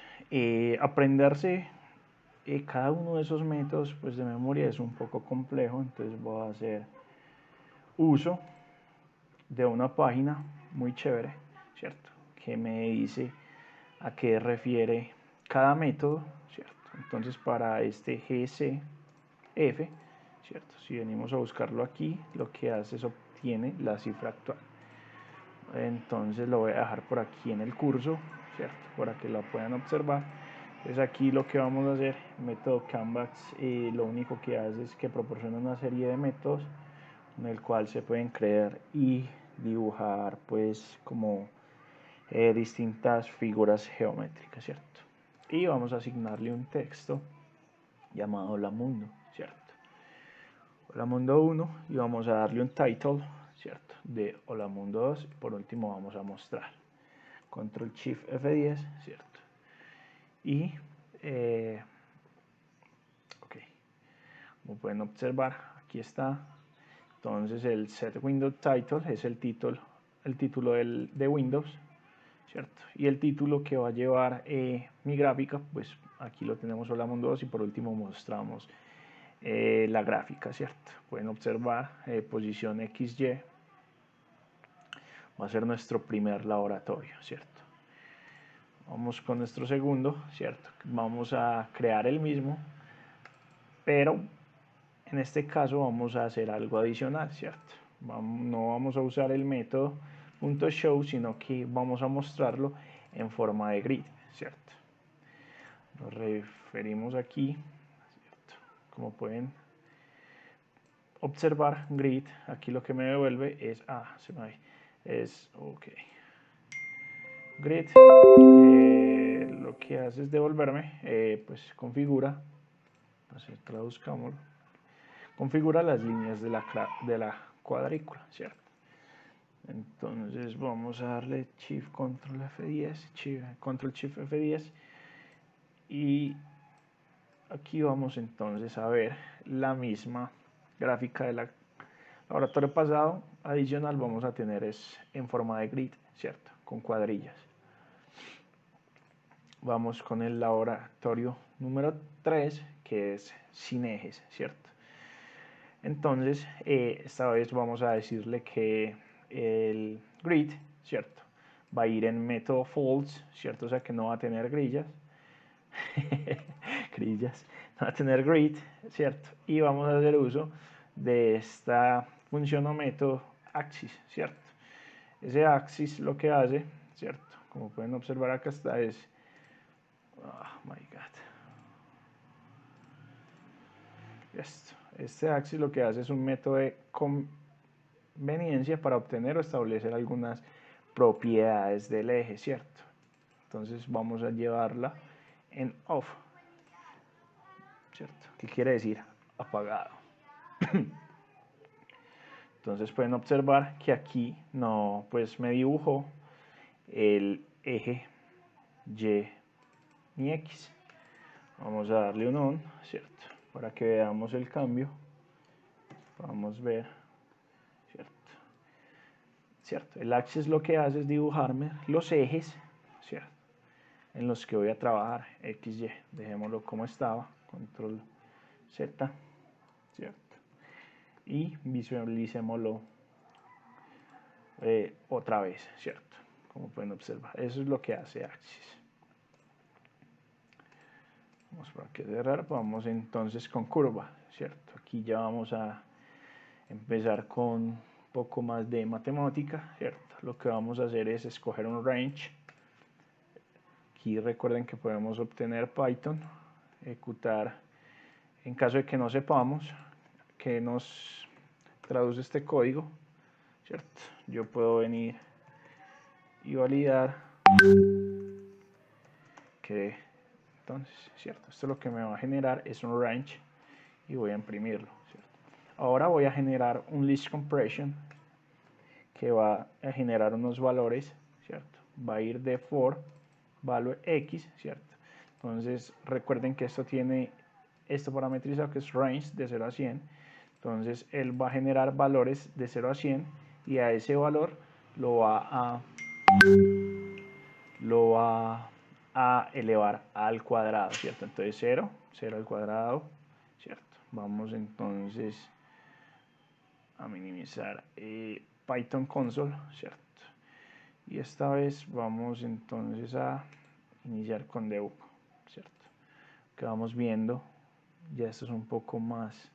aprenderse cada uno de esos métodos pues, de memoria es un poco complejo, entonces voy a hacer uso de una página muy chévere, ¿cierto? Que me dice a qué refiere cada método, ¿cierto? Entonces, para este GCF, ¿cierto? Si venimos a buscarlo aquí, lo que hace es obtiene la cifra actual. Entonces lo voy a dejar por aquí en el curso, ¿cierto? Para que la puedan observar. Entonces aquí lo que vamos a hacer, el método Canvas, lo único que hace es que proporciona una serie de métodos en el cual se pueden crear y dibujar pues como distintas figuras geométricas, ¿cierto? Y vamos a asignarle un texto llamado Hola Mundo, ¿cierto? Hola Mundo 1 y vamos a darle un title, ¿cierto? De Hola Mundo 2 y por último vamos a mostrar. Control Shift F10, ¿cierto? Y, ok, como pueden observar, aquí está. Entonces el set window title es el título de Windows, ¿cierto? Y el título que va a llevar mi gráfica, pues aquí lo tenemos Hola Mundo 2 y por último mostramos la gráfica, ¿cierto? Pueden observar posición XY, va a ser nuestro primer laboratorio, ¿cierto? Vamos con nuestro segundo, ¿cierto? Vamos a crear el mismo, pero en este caso vamos a hacer algo adicional, ¿cierto? No vamos a usar el método .show, sino que vamos a mostrarlo en forma de grid, ¿cierto? Nos referimos aquí, ¿cierto? Como pueden observar, grid, aquí lo que me devuelve es, ok. Grid, lo que hace es devolverme, pues configura, así traduzcámoslo, configura las líneas de la cuadrícula, ¿cierto? Entonces vamos a darle Shift Control F10, Control Shift F10 y aquí vamos entonces a ver la misma gráfica del laboratorio pasado. Adicional vamos a tener es en forma de grid, ¿cierto? Con cuadrillas. Vamos con el laboratorio número 3, que es sin ejes, ¿cierto? Entonces, esta vez vamos a decirle que el grid, ¿cierto? Va a ir en método false, ¿cierto? O sea que no va a tener grillas. Grillas. a tener grid, ¿cierto? Y vamos a hacer uso de esta función o método axis, ¿cierto? Ese axis lo que hace, ¿cierto? Como pueden observar acá está es, oh my god, esto. Este axis lo que hace es un método de conveniencia para obtener o establecer algunas propiedades del eje, ¿cierto? Entonces vamos a llevarla en off, ¿cierto? ¿Qué quiere decir? Apagado. Entonces pueden observar que aquí no, pues me dibujó el eje Y ni X. Vamos a darle un on, ¿cierto? Para que veamos el cambio. Vamos a ver, ¿cierto? ¿Cierto? El axis lo que hace es dibujarme los ejes, ¿cierto? En los que voy a trabajar, X, Y. Dejémoslo como estaba, control Z, ¿cierto? Y visualicémoslo otra vez, ¿cierto? Como pueden observar, eso es lo que hace axis. Vamos para que cerrar, vamos entonces con curva, ¿cierto? Aquí ya vamos a empezar con un poco más de matemática, ¿cierto? Lo que vamos a hacer es escoger un range. Aquí recuerden que podemos obtener Python, ejecutar, en caso de que no sepamos, que nos traduce este código, ¿cierto? Yo puedo venir y validar que, entonces, ¿cierto? Esto lo que me va a generar es un range y voy a imprimirlo, ¿cierto? Ahora voy a generar un list compression que va a generar unos valores, ¿cierto? Va a ir de for value x, ¿cierto? Entonces recuerden que esto tiene esto parametrizado que es range de 0 a 100. Entonces él va a generar valores de 0 a 100 y a ese valor lo va a elevar al cuadrado, ¿cierto? Entonces 0, 0 al cuadrado, ¿cierto? Vamos entonces a minimizar Python console, ¿cierto? Y esta vez vamos entonces a iniciar con debug, ¿cierto? Que vamos viendo, ya esto es un poco más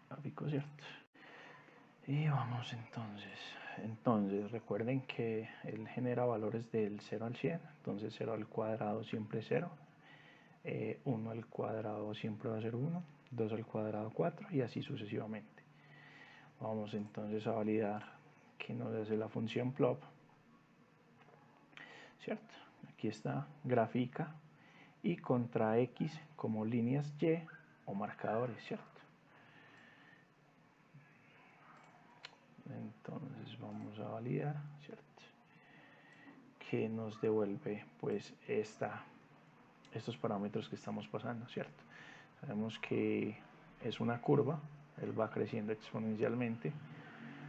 gráfico, ¿cierto? Y vamos entonces recuerden que él genera valores del 0 al 100, entonces 0 al cuadrado siempre es 0, 1 al cuadrado siempre va a ser 1, 2 al cuadrado 4 y así sucesivamente. Vamos entonces a validar que nos hace la función plot, ¿cierto? Aquí está, gráfica y contra X como líneas Y o marcadores, ¿cierto? Entonces vamos a validar, ¿cierto? Que nos devuelve pues estos parámetros que estamos pasando, ¿cierto? Sabemos que es una curva, él va creciendo exponencialmente,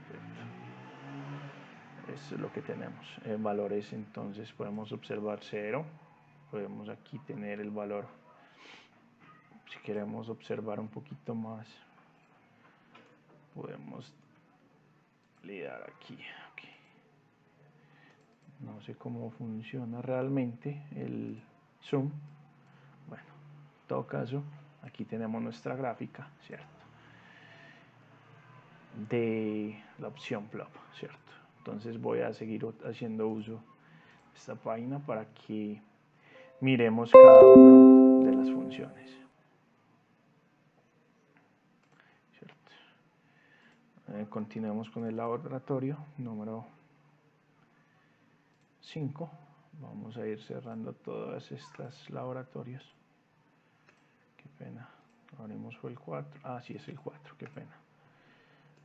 ¿cierto? Eso es lo que tenemos. En valores entonces podemos observar 0, podemos aquí tener el valor, si queremos observar un poquito más, podemos lidiar aquí. Okay. No sé cómo funciona realmente el zoom. Bueno, en todo caso, aquí tenemos nuestra gráfica, ¿cierto? De la opción plot, ¿cierto? Entonces voy a seguir haciendo uso de esta página para que miremos cada una de las funciones, ¿cierto? Continuemos con el laboratorio número 5. Vamos a ir cerrando todas estas laboratorios. Qué pena. Abrimos fue el 4. Ah, sí, es el 4, qué pena.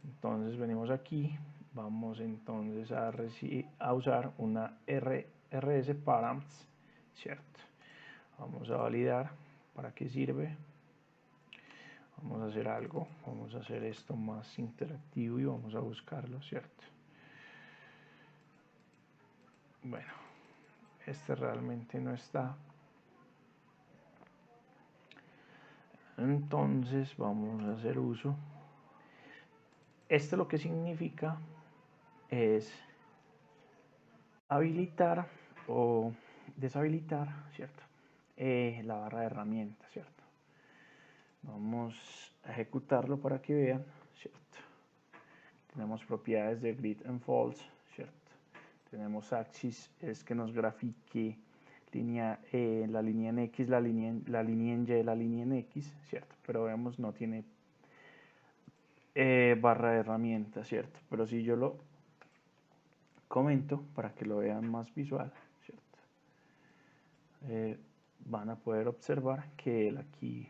Entonces venimos aquí. Vamos entonces a usar una RS params, ¿cierto? Vamos a validar para qué sirve. Vamos a hacer algo. Vamos a hacer esto más interactivo y vamos a buscarlo, ¿cierto? Bueno, este realmente no está. Entonces vamos a hacer uso. Esto lo que significa es habilitar o deshabilitar, ¿cierto? la barra de herramientas, ¿cierto? Vamos a ejecutarlo para que vean, ¿cierto? Tenemos propiedades de grid and false, ¿cierto? Tenemos axis, es que nos grafique la línea en X, la línea en Y, la línea en X, ¿cierto? Pero vemos no tiene barra de herramientas, ¿cierto? Pero si yo lo comento para que lo vean más visual, ¿cierto? Van a poder observar que él aquí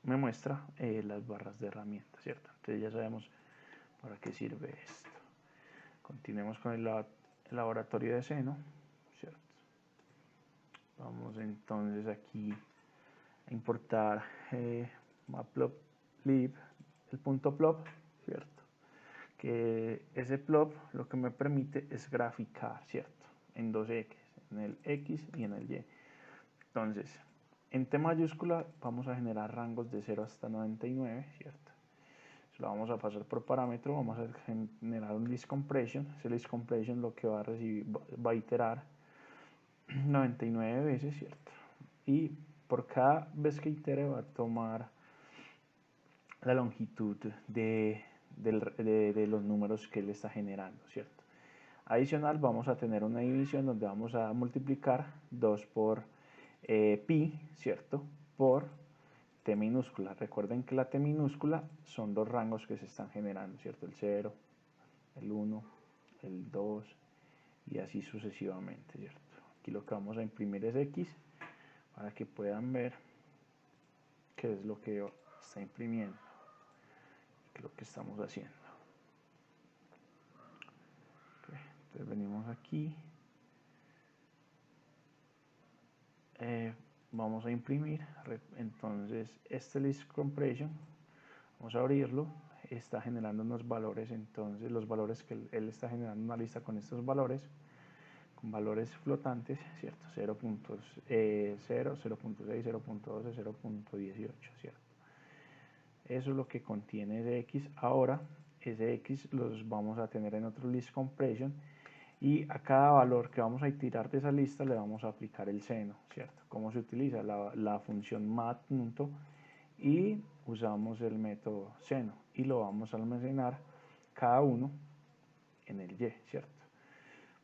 me muestra las barras de herramientas, ¿cierto? Entonces ya sabemos para qué sirve esto. Continuemos con el laboratorio de seno, ¿cierto? Vamos entonces aquí a importar matplotlib, el punto plot, ¿cierto? Que ese plot lo que me permite es graficar, ¿cierto? En dos X, en el X y en el Y. Entonces, en T mayúscula vamos a generar rangos de 0 hasta 99, ¿cierto? Lo vamos a pasar por parámetro, vamos a generar un list compression. Ese list compression lo que va a recibir, va a iterar 99 veces, ¿cierto? Y por cada vez que itere va a tomar la longitud de los números que él está generando, ¿cierto? Adicional vamos a tener una división donde vamos a multiplicar 2 por pi, ¿cierto? Por T minúscula. Recuerden que la T minúscula son los rangos que se están generando, ¿cierto? El 0, el 1, el 2 y así sucesivamente, ¿cierto? Aquí lo que vamos a imprimir es X para que puedan ver qué es lo que está imprimiendo, qué es lo que estamos haciendo. Okay, entonces venimos aquí. Vamos a imprimir, entonces este list compression, vamos a abrirlo, está generando unos valores, entonces los valores que él está generando una lista con estos valores, con valores flotantes, ¿cierto? 0.0, 0.6, 0.12, 0.18, ¿cierto? Eso es lo que contiene ese X. Ahora, ese X los vamos a tener en otro list compression y a cada valor que vamos a tirar de esa lista le vamos a aplicar el seno, ¿cierto? ¿Cómo se utiliza? La función mat. Y usamos el método seno y lo vamos a almacenar cada uno en el Y, ¿cierto?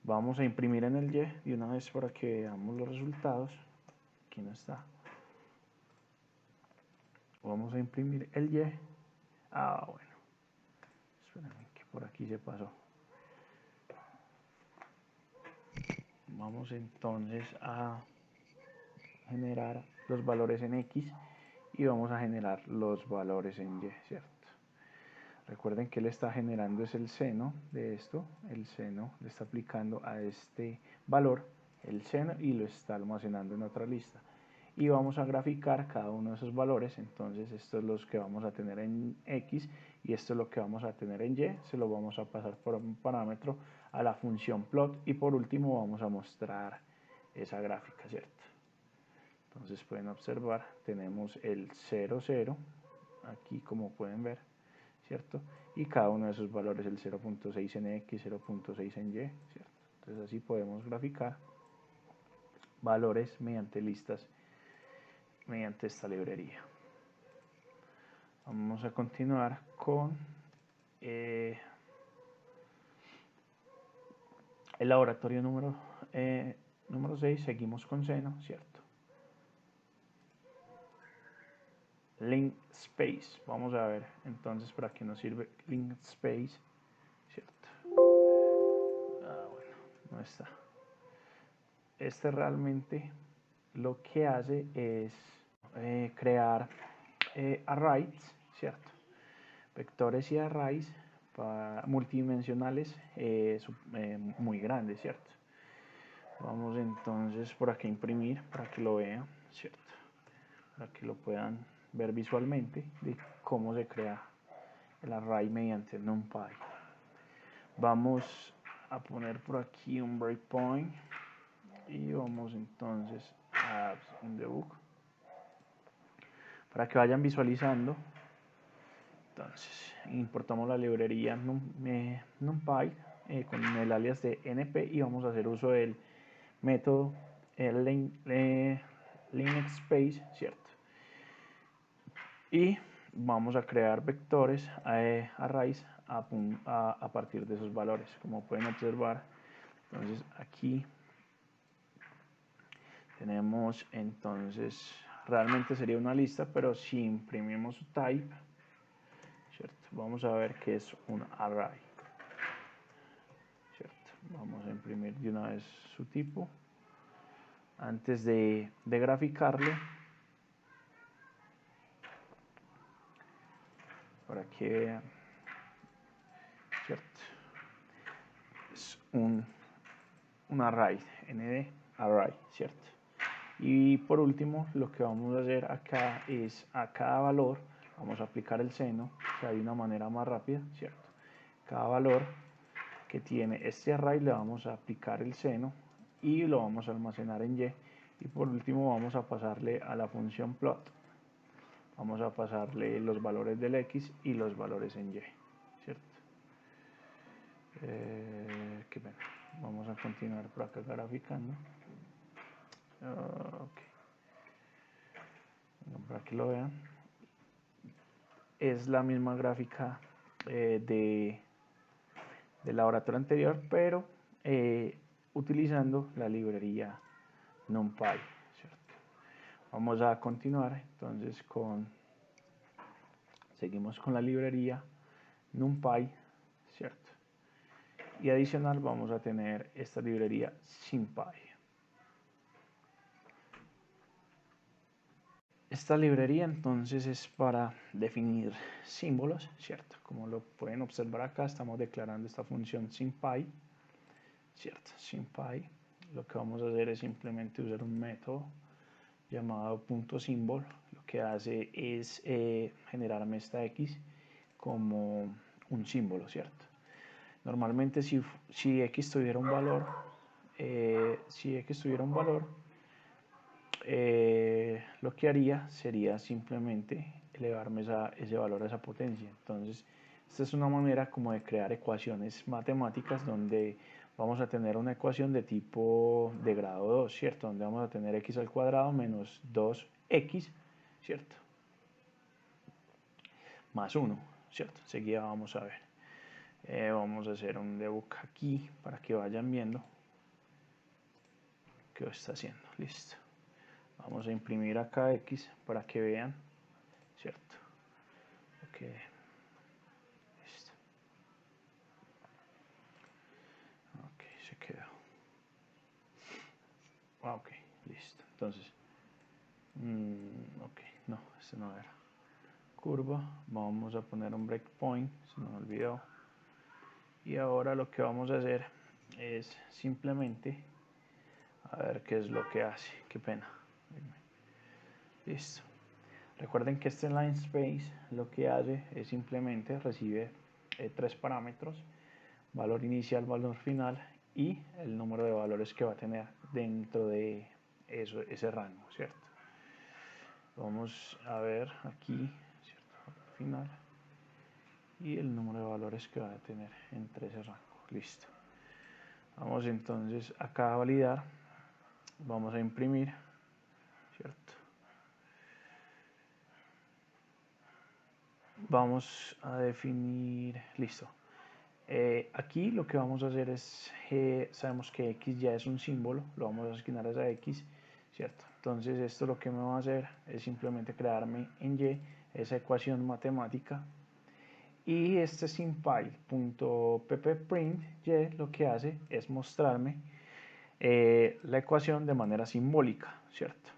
Vamos a imprimir en el Y de una vez para que veamos los resultados. Aquí no está. Vamos a imprimir el Y. Bueno. Espérenme que por aquí se pasó. Vamos entonces a generar los valores en X y vamos a generar los valores en Y, ¿cierto? Recuerden que él está generando es el seno de esto, el seno le está aplicando a este valor el seno y lo está almacenando en otra lista. Y vamos a graficar cada uno de esos valores, entonces esto es lo que vamos a tener en X y esto es lo que vamos a tener en Y, se lo vamos a pasar por un parámetro a la función plot y por último vamos a mostrar esa gráfica, ¿cierto? Entonces pueden observar, tenemos el 0, 0, aquí como pueden ver, ¿cierto? Y cada uno de esos valores, el 0.6 en X, 0.6 en Y, ¿cierto? Entonces así podemos graficar valores mediante listas, mediante esta librería. Vamos a continuar con el laboratorio número 6, seguimos con seno, ¿cierto? Link space, vamos a ver entonces para qué nos sirve link space, ¿cierto? Bueno, no está. Este realmente lo que hace es crear arrays, ¿cierto? Vectores y arrays multidimensionales muy grandes, ¿cierto? Vamos entonces por aquí a imprimir para que lo vean, ¿cierto? Para que lo puedan ver visualmente de cómo se crea el array mediante el NumPy. Vamos a poner por aquí un breakpoint y vamos entonces a apps in the book para que vayan visualizando. Entonces importamos la librería NumPy con el alias de np y vamos a hacer uso del método linspace, ¿cierto? Y vamos a crear vectores arrays a partir de esos valores, como pueden observar. Entonces aquí tenemos, entonces realmente sería una lista, pero si imprimimos su type, ¿cierto? Vamos a ver que es un array, ¿cierto? Vamos a imprimir de una vez su tipo antes de graficarlo, para que vean, ¿cierto? Es un array, nd array, ¿cierto? Y por último, lo que vamos a hacer acá es a cada valor vamos a aplicar el seno, o sea, de una manera más rápida, ¿cierto? Cada valor que tiene este array le vamos a aplicar el seno y lo vamos a almacenar en y. Y por último vamos a pasarle a la función plot, vamos a pasarle los valores del x y los valores en y, ¿cierto? Qué pena. Vamos a continuar por acá graficando. Ok, para que lo vean, es la misma gráfica del laboratorio anterior, pero utilizando la librería NumPy, ¿cierto? Vamos a continuar entonces seguimos con la librería NumPy, ¿cierto? Y adicional vamos a tener esta librería SymPy. Esta librería entonces es para definir símbolos, ¿cierto? Como lo pueden observar acá, estamos declarando esta función SymPy, ¿cierto? SymPy. Lo que vamos a hacer es simplemente usar un método llamado .symbol. Lo que hace es generarme esta X como un símbolo, ¿cierto? Normalmente si X tuviera un valor, lo que haría sería simplemente elevarme ese valor a esa potencia. Entonces, esta es una manera como de crear ecuaciones matemáticas donde vamos a tener una ecuación de tipo de grado 2, ¿cierto? Donde vamos a tener x al cuadrado menos 2x, ¿cierto? Más 1, ¿cierto? Enseguida vamos a ver. Vamos a hacer un debug aquí para que vayan viendo qué está haciendo. Listo. Vamos a imprimir acá x para que vean, ¿cierto? Ok, listo. Ok, se quedó. Ok, listo. Entonces, ok, no, este no era. Curva, vamos a poner un breakpoint, se me olvidó. Y ahora lo que vamos a hacer es simplemente a ver qué es lo que hace. Qué pena. Listo. Recuerden que este line space lo que hace es simplemente recibe tres parámetros: valor inicial, valor final y el número de valores que va a tener dentro de ese rango, ¿cierto? Vamos a ver aquí, ¿cierto? Valor final y el número de valores que va a tener entre ese rango. Listo. Vamos entonces acá a validar. Vamos a imprimir, ¿cierto? Vamos a definir, listo. Aquí lo que vamos a hacer es, sabemos que x ya es un símbolo, lo vamos a asignar a esa x, ¿cierto? Entonces esto lo que me va a hacer es simplemente crearme en y esa ecuación matemática. Y este simpy.ppprint y lo que hace es mostrarme la ecuación de manera simbólica, ¿cierto?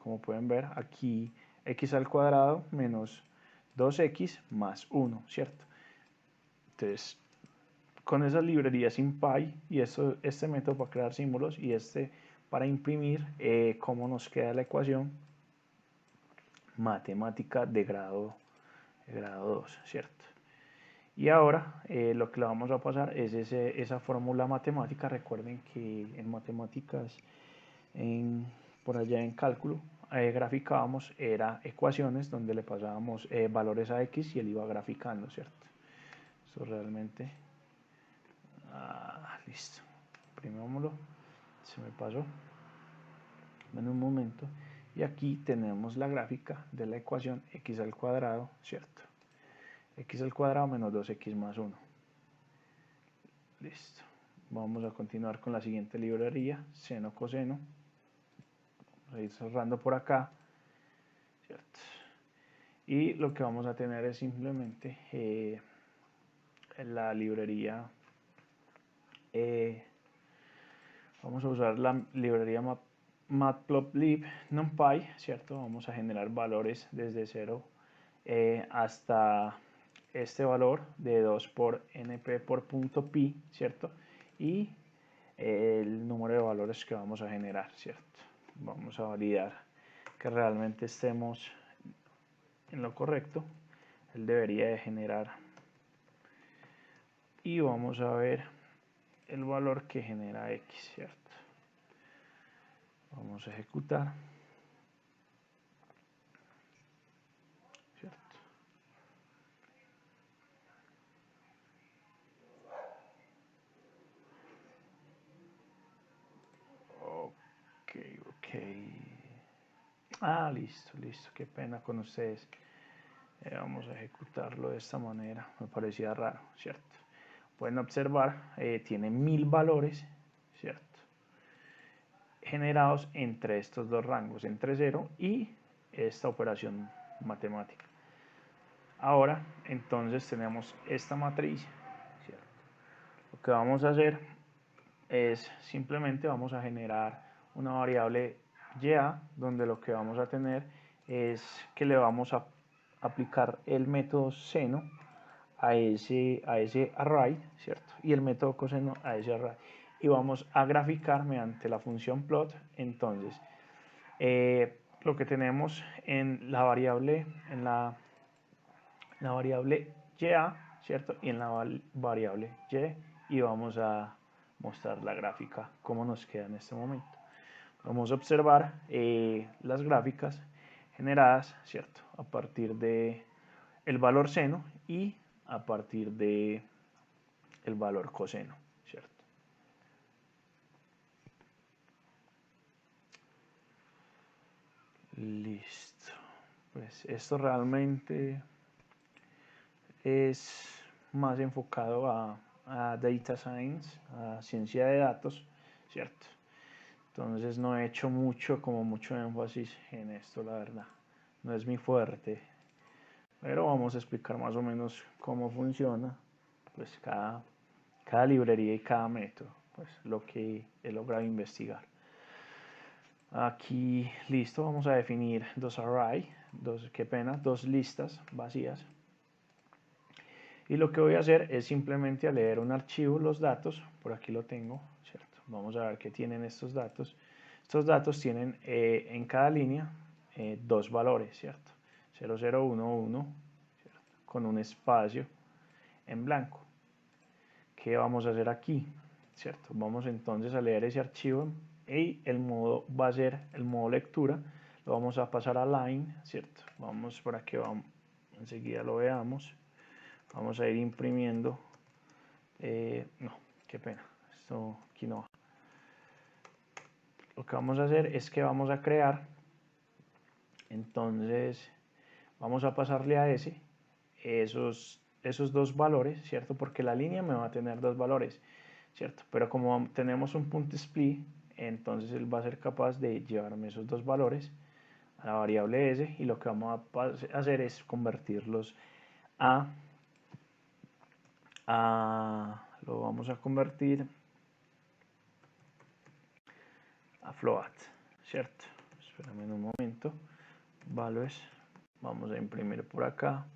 Como pueden ver aquí, x al cuadrado menos 2x más 1, ¿cierto? Entonces, con esa librería SymPy y este método para crear símbolos y este para imprimir, cómo nos queda la ecuación matemática de grado 2, ¿cierto? Y ahora lo que le vamos a pasar es esa fórmula matemática. Recuerden que en matemáticas, por allá en cálculo, graficábamos, era ecuaciones donde le pasábamos valores a x y él iba graficando, ¿cierto? Eso realmente... listo. Imprimámoslo. Se me pasó. en un momento. Y aquí tenemos la gráfica de la ecuación x al cuadrado, ¿cierto? X al cuadrado menos 2x más 1. Listo. Vamos a continuar con la siguiente librería, seno, coseno. Vamos a ir cerrando por acá, ¿cierto? Y lo que vamos a tener es simplemente la librería, vamos a usar la librería matplotlib numpy, ¿cierto? Vamos a generar valores desde 0 hasta este valor de 2 por np por punto pi, ¿cierto? Y el número de valores que vamos a generar, ¿cierto? Vamos a validar que realmente estemos en lo correcto. Él debería de generar y vamos a ver el valor que genera x, ¿cierto? Vamos a ejecutar, ¿cierto? Ok. Listo, qué pena con ustedes. Vamos a ejecutarlo de esta manera, me parecía raro, ¿cierto? Pueden observar, tiene 1000 valores, ¿cierto? Generados entre estos dos rangos, entre 0 y esta operación matemática. Ahora, entonces tenemos esta matriz, ¿cierto? Lo que vamos a hacer es simplemente vamos a generar una variable ya, donde lo que vamos a tener es que le vamos a aplicar el método seno a ese array, ¿cierto? Y el método coseno a ese array. Y vamos a graficar mediante la función plot. Entonces, lo que tenemos en la variable, la variable ya, ¿cierto? Y en la variable y vamos a mostrar la gráfica, cómo nos queda en este momento. Vamos a observar las gráficas generadas, ¿cierto? A partir de el valor seno y a partir de el valor coseno, ¿cierto? Listo. Pues esto realmente es más enfocado a data science, a ciencia de datos, ¿cierto? Entonces no he hecho mucho énfasis en esto, la verdad. No es mi fuerte. Pero vamos a explicar más o menos cómo funciona pues cada librería y cada método, pues lo que he logrado investigar. Aquí, listo, vamos a definir dos array, dos listas vacías. Y lo que voy a hacer es simplemente a leer un archivo, los datos, por aquí lo tengo, ¿cierto? Vamos a ver qué tienen estos datos. Estos datos tienen en cada línea dos valores, ¿cierto? 0011, ¿cierto? Con un espacio en blanco. ¿Qué vamos a hacer aquí? ¿Cierto? Vamos entonces a leer ese archivo y el modo va a ser el modo lectura. Lo vamos a pasar a line, ¿cierto? Vamos para que enseguida lo veamos. Vamos a ir imprimiendo. No, qué pena. Esto aquí no va. Lo que vamos a hacer es que vamos a crear. Entonces, vamos a pasarle a esos dos valores, ¿cierto? Porque la línea me va a tener dos valores, ¿cierto? Pero como tenemos un punto split, entonces él va a ser capaz de llevarme esos dos valores a la variable s y lo que vamos a hacer es convertirlos lo vamos a convertir a float, ¿cierto? Espérame un momento. Values, vamos a imprimir por acá.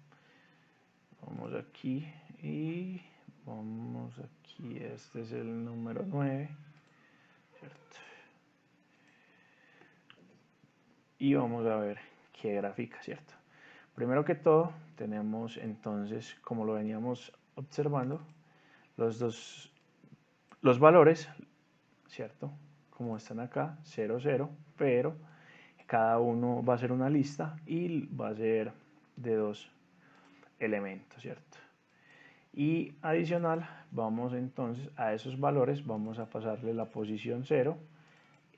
Vamos aquí y vamos aquí. Este es el número 9, ¿cierto? Y vamos a ver qué gráfica, ¿cierto? Primero que todo, tenemos entonces, como lo veníamos observando, los valores, ¿cierto? Como están acá, 0, 0, pero cada uno va a ser una lista y va a ser de dos elementos, ¿cierto? Y adicional, vamos entonces a esos valores, vamos a pasarle la posición 0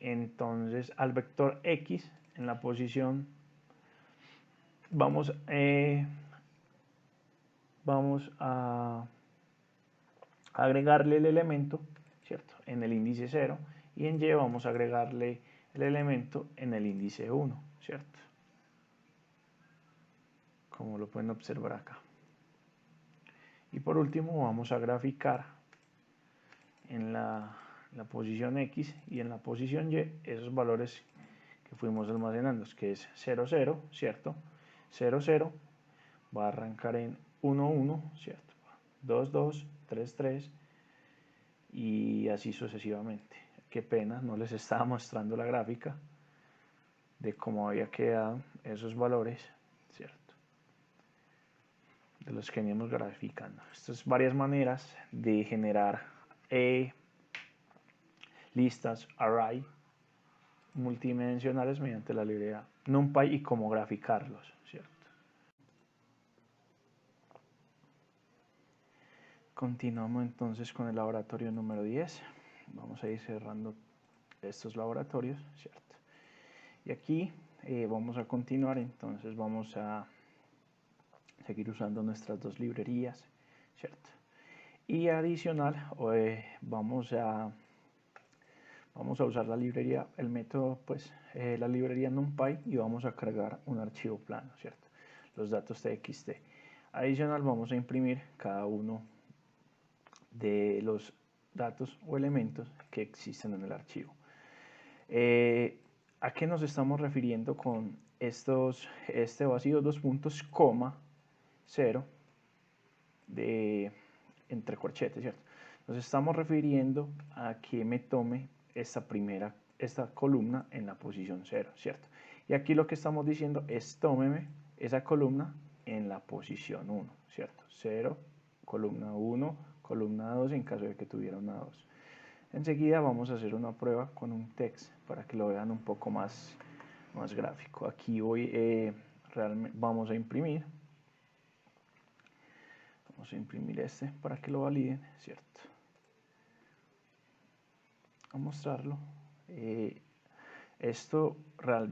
entonces al vector X en la posición vamos a agregarle el elemento, ¿cierto?, en el índice 0, y en Y vamos a agregarle el elemento en el índice 1, ¿cierto? Como lo pueden observar acá. Y por último vamos a graficar en la posición X y en la posición Y esos valores que fuimos almacenando, que es 0, 0, ¿cierto? 0, 0 va a arrancar en 1, 1, ¿cierto? 2, 2, 3, 3 y así sucesivamente. Qué pena, no les estaba mostrando la gráfica de cómo había quedado esos valores, ¿cierto?, de los que veníamos graficando. Estas varias maneras de generar listas array multidimensionales mediante la librería NumPy y cómo graficarlos, ¿cierto? Continuamos entonces con el laboratorio número 10. Vamos a ir cerrando estos laboratorios, ¿cierto? Y aquí vamos a continuar, entonces vamos a seguir usando nuestras dos librerías, ¿cierto? Y adicional, vamos a usar la librería, el método, pues, la librería NumPy, y vamos a cargar un archivo plano, ¿cierto? Los datos txt. Adicional, vamos a imprimir cada uno de los datos o elementos que existen en el archivo. ¿A qué nos estamos refiriendo con este vacío, dos puntos, coma, 0, entre corchetes, ¿cierto? Nos estamos refiriendo a que me tome esta columna en la posición 0, ¿cierto? Y aquí lo que estamos diciendo es tómeme esa columna en la posición 1, ¿cierto? 0, columna 1, columna 2 en caso de que tuviera una 2. Enseguida vamos a hacer una prueba con un text para que lo vean un poco más gráfico. Aquí vamos a imprimir. Vamos a imprimir este para que lo validen, ¿cierto? A mostrarlo.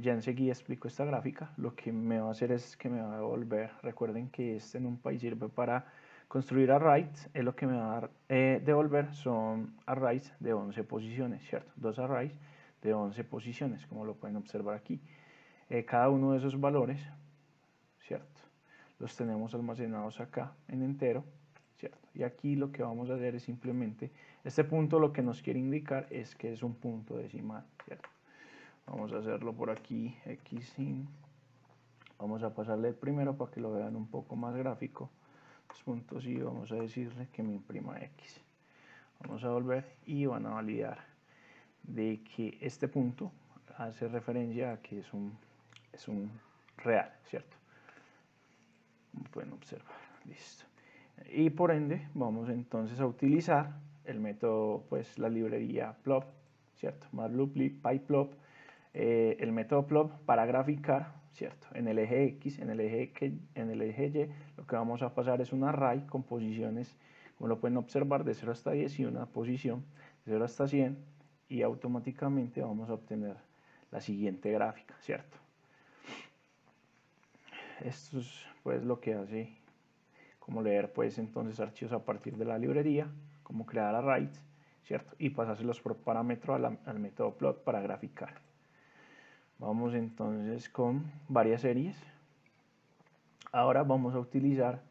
Ya enseguida explico esta gráfica. Lo que me va a hacer es que me va a devolver. Recuerden que este NumPy sirve para construir arrays. Es lo que me va a devolver son arrays de 11 posiciones, ¿cierto? Dos arrays de 11 posiciones, como lo pueden observar aquí. Cada uno de esos valores, ¿cierto?, los tenemos almacenados acá en entero, ¿cierto? Y aquí lo que vamos a hacer es simplemente, este punto lo que nos quiere indicar es que es un punto decimal, ¿cierto? Vamos a hacerlo por aquí, x sin, vamos a pasarle el primero para que lo vean un poco más gráfico, los puntos, y vamos a decirle que me imprima x. Vamos a volver y van a validar de que este punto hace referencia a que es un real, ¿cierto? Como pueden observar, listo. Y por ende vamos entonces a utilizar el método, pues la librería plot, ¿cierto? Matplotlib, pyplot, el método plot para graficar, ¿cierto? En el eje X, en el eje Y, lo que vamos a pasar es un array con posiciones, como lo pueden observar, de 0 hasta 10 y una posición de 0 hasta 100, y automáticamente vamos a obtener la siguiente gráfica, ¿cierto? Esto es pues lo que hace, como leer pues entonces archivos a partir de la librería, como crear arrays, ¿cierto? Y pasárselos por parámetro al método plot para graficar. Vamos entonces con varias series. Ahora vamos a utilizar,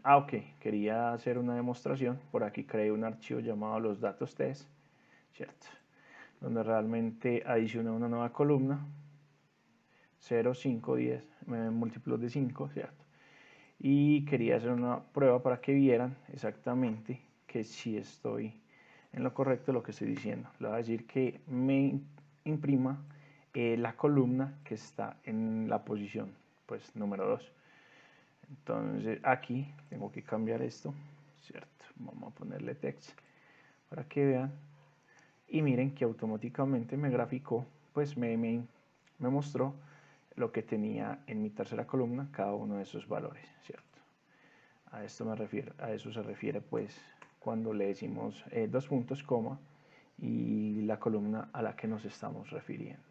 ok, quería hacer una demostración, por aquí creé un archivo llamado los datos test, ¿cierto?, donde realmente adicioné una nueva columna, 0, 5, 10, múltiplos de 5, ¿cierto? Y quería hacer una prueba para que vieran exactamente que si estoy en lo correcto lo que estoy diciendo. Le voy a decir que me imprima la columna que está en la posición, pues, número 2. Entonces aquí tengo que cambiar esto, ¿cierto? Vamos a ponerle text para que vean. Y miren que automáticamente me graficó, pues me mostró lo que tenía en mi tercera columna, cada uno de esos valores, ¿cierto? A eso se refiere pues cuando le decimos dos puntos, coma, y la columna a la que nos estamos refiriendo.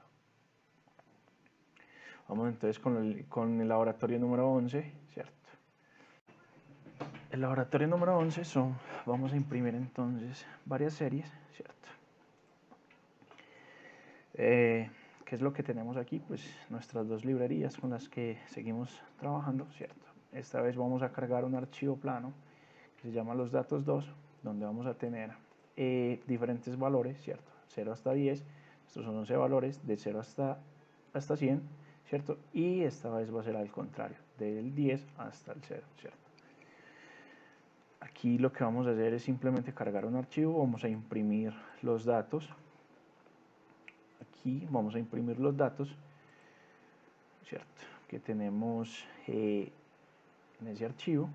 Vamos entonces con el laboratorio número 11, ¿cierto? El laboratorio número 11 vamos a imprimir entonces varias series, ¿cierto? ¿Qué es lo que tenemos aquí? Pues nuestras dos librerías con las que seguimos trabajando, ¿cierto? Esta vez vamos a cargar un archivo plano que se llama los datos 2, donde vamos a tener diferentes valores, ¿cierto? 0 hasta 10, estos son 11 valores, de 0 hasta 100, ¿cierto? Y esta vez va a ser al contrario, del 10 hasta el 0, ¿cierto? Aquí lo que vamos a hacer es simplemente cargar un archivo, vamos a imprimir los datos. Aquí vamos a imprimir los datos, ¿cierto? Que tenemos en ese archivo.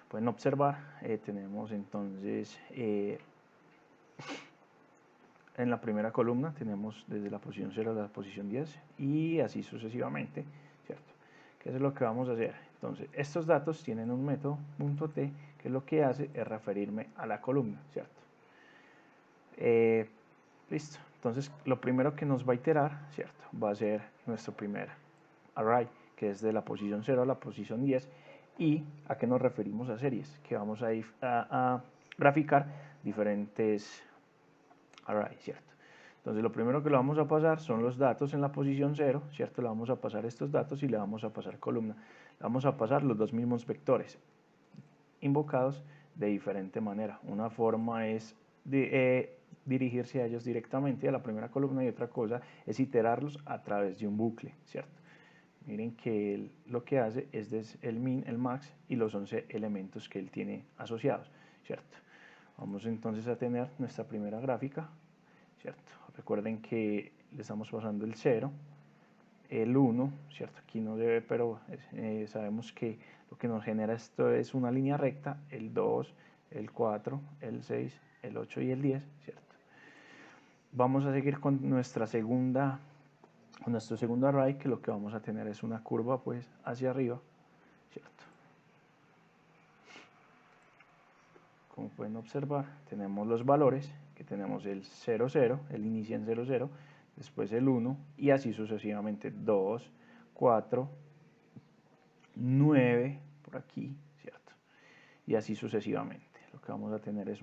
Pueden observar, tenemos entonces en la primera columna tenemos desde la posición 0 a la posición 10 y así sucesivamente, ¿cierto? ¿Qué es lo que vamos a hacer? Entonces, estos datos tienen un método .t que lo que hace es referirme a la columna, ¿cierto? Listo. Entonces, lo primero que nos va a iterar, ¿cierto? Va a ser nuestro primer array, que es de la posición 0 a la posición 10. ¿Y a qué nos referimos a series? Que vamos a graficar diferentes arrays, ¿cierto? Entonces, lo primero que le vamos a pasar son los datos en la posición 0, ¿cierto? Le vamos a pasar estos datos y le vamos a pasar columna. Le vamos a pasar los dos mismos vectores invocados de diferente manera. Una forma es dirigirse a ellos directamente a la primera columna y otra cosa es iterarlos a través de un bucle, ¿cierto? Miren que él lo que hace es el min, el max y los 11 elementos que él tiene asociados, ¿cierto? Vamos entonces a tener nuestra primera gráfica, ¿cierto? Recuerden que le estamos pasando el 0, el 1, ¿cierto? Aquí no debe, pero sabemos que lo que nos genera esto es una línea recta, el 2, el 4, el 6, el 8 y el 10, ¿cierto? Vamos a seguir con nuestro segundo array, que lo que vamos a tener es una curva pues hacia arriba, ¿cierto? Como pueden observar, tenemos los valores, que tenemos el 0, 0, el inicia en 0, 0, después el 1 y así sucesivamente 2, 4, 9 por aquí, ¿cierto? Y así sucesivamente. Lo que vamos a tener es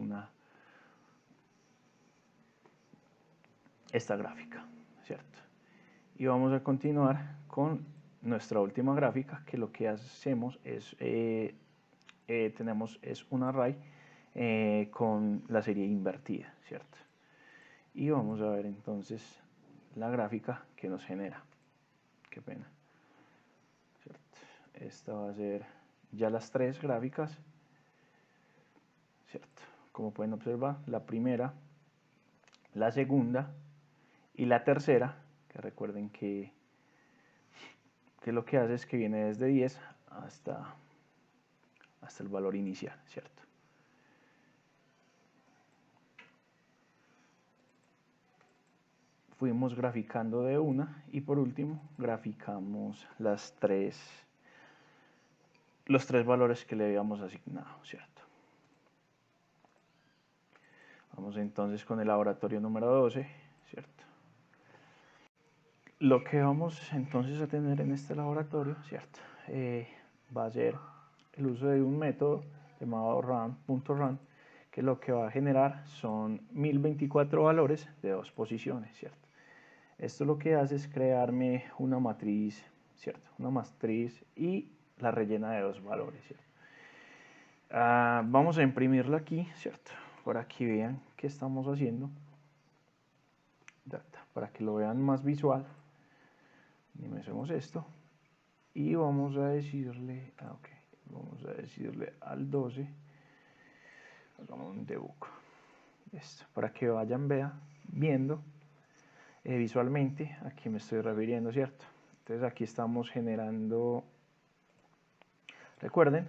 esta gráfica, ¿cierto? Y vamos a continuar con nuestra última gráfica, que lo que hacemos es, tenemos un array con la serie invertida, ¿cierto? Y vamos a ver entonces la gráfica que nos genera. Qué pena. ¿Cierto? Esta va a ser ya las tres gráficas, ¿cierto? Como pueden observar, la primera, la segunda y la tercera, que recuerden que lo que hace es que viene desde 10 hasta el valor inicial, ¿cierto? Fuimos graficando de una y por último graficamos los tres valores que le habíamos asignado, ¿cierto? Vamos entonces con el laboratorio número 12, ¿cierto? Lo que vamos entonces a tener en este laboratorio, ¿cierto? Va a ser el uso de un método llamado run.run, que lo que va a generar son 1024 valores de dos posiciones, ¿cierto? Esto lo que hace es crearme una matriz, ¿cierto? Una matriz y la rellena de dos valores, ¿cierto? Vamos a imprimirla aquí, ¿cierto? Por aquí vean qué estamos haciendo, para que lo vean más visual. Hacemos esto y vamos a decirle, vamos a decirle al 12, hagamos un debug, esto, para que vayan viendo visualmente a qué me estoy refiriendo, ¿cierto? Entonces aquí estamos generando, recuerden,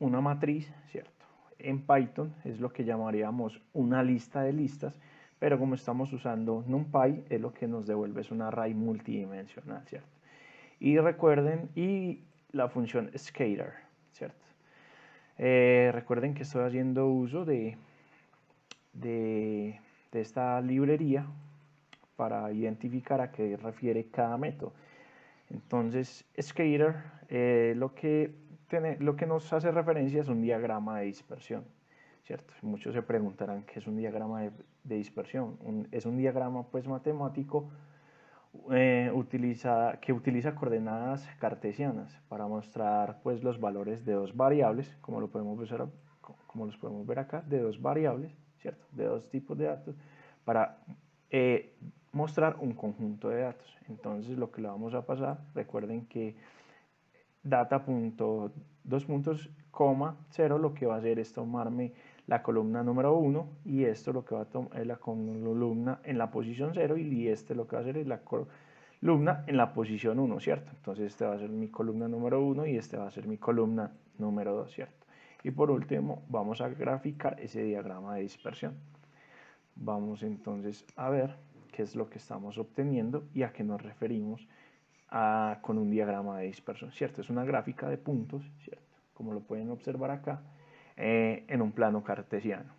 una matriz, ¿cierto? En Python es lo que llamaríamos una lista de listas, pero como estamos usando NumPy, es lo que nos devuelve es un array multidimensional, ¿cierto? Y recuerden, y la función scalar, ¿cierto? Recuerden que estoy haciendo uso de de esta librería para identificar a qué refiere cada método. Entonces, Skater lo que nos hace referencia es un diagrama de dispersión, ¿cierto? Muchos se preguntarán qué es un diagrama de dispersión. Es un diagrama pues matemático que utiliza coordenadas cartesianas para mostrar pues los valores de dos variables, como los podemos ver acá, de dos variables, ¿cierto? De dos tipos de datos, para mostrar un conjunto de datos. Entonces lo que le vamos a pasar, recuerden que data.2.0 lo que va a hacer es tomarme la columna número 1 y esto lo que va a tomar es la columna en la posición 0 y este lo que va a hacer es la columna en la posición 1, ¿cierto? Entonces este va a ser mi columna número 1 y este va a ser mi columna número 2, ¿cierto? Y por último vamos a graficar ese diagrama de dispersión. Vamos entonces a ver qué es lo que estamos obteniendo y a qué nos referimos con un diagrama de dispersión, ¿cierto? Es una gráfica de puntos, ¿cierto? Como lo pueden observar acá, en un plano cartesiano.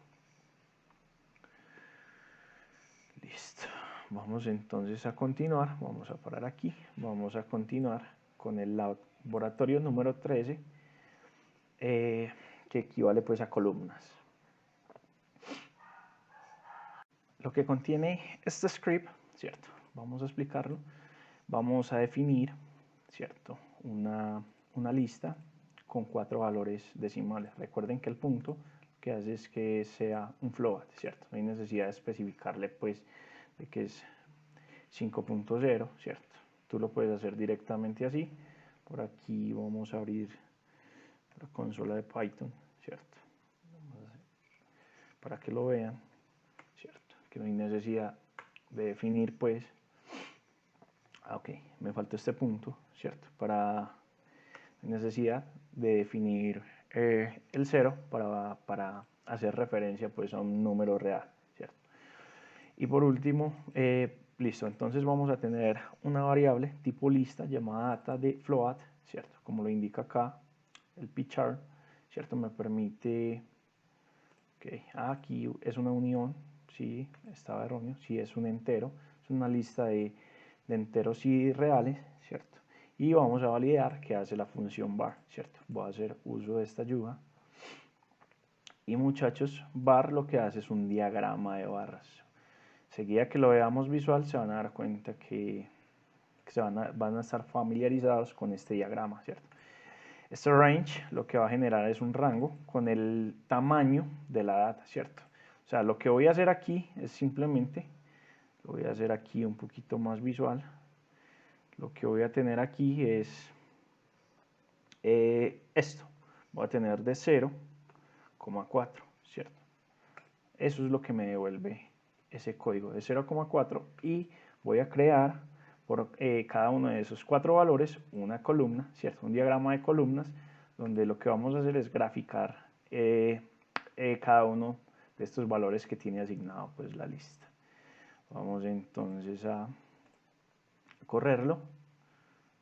Listo. Vamos entonces a continuar, vamos a parar aquí, vamos a continuar con el laboratorio número 13, que equivale pues a columnas. Lo que contiene este script, ¿cierto? Vamos a explicarlo. Vamos a definir, ¿cierto? Una lista con 4 valores decimales. Recuerden que el punto lo que hace es que sea un float, ¿cierto? No hay necesidad de especificarle pues de que es 5.0, ¿cierto? Tú lo puedes hacer directamente así. Por aquí vamos a abrir la consola de Python, ¿cierto? Para que lo vean, ¿cierto? Que no hay necesidad de definir pues ok, me faltó este punto, ¿cierto? Para necesidad de definir el 0 para hacer referencia pues a un número real, ¿cierto? Y por último, listo, entonces vamos a tener una variable tipo lista llamada data de float, ¿cierto? Como lo indica acá el pchart, ¿cierto? Me permite, ok, aquí es una unión, sí, estaba erróneo, sí es un entero, es una lista de enteros y reales, ¿cierto? Y vamos a validar que hace la función var, ¿cierto? Voy a hacer uso de esta ayuda. Y muchachos, var lo que hace es un diagrama de barras. Seguida que lo veamos visual se van a dar cuenta que van a estar familiarizados con este diagrama, ¿cierto? Este range lo que va a generar es un rango con el tamaño de la data, ¿cierto? O sea, lo que voy a hacer aquí es simplemente, lo voy a hacer aquí un poquito más visual, lo que voy a tener aquí es esto, voy a tener de 0,4, ¿cierto? Eso es lo que me devuelve ese código de 0,4 y voy a crear por cada uno de esos 4 valores una columna, ¿cierto? Un diagrama de columnas donde lo que vamos a hacer es graficar cada uno de estos valores que tiene asignado pues la lista. Vamos entonces a correrlo,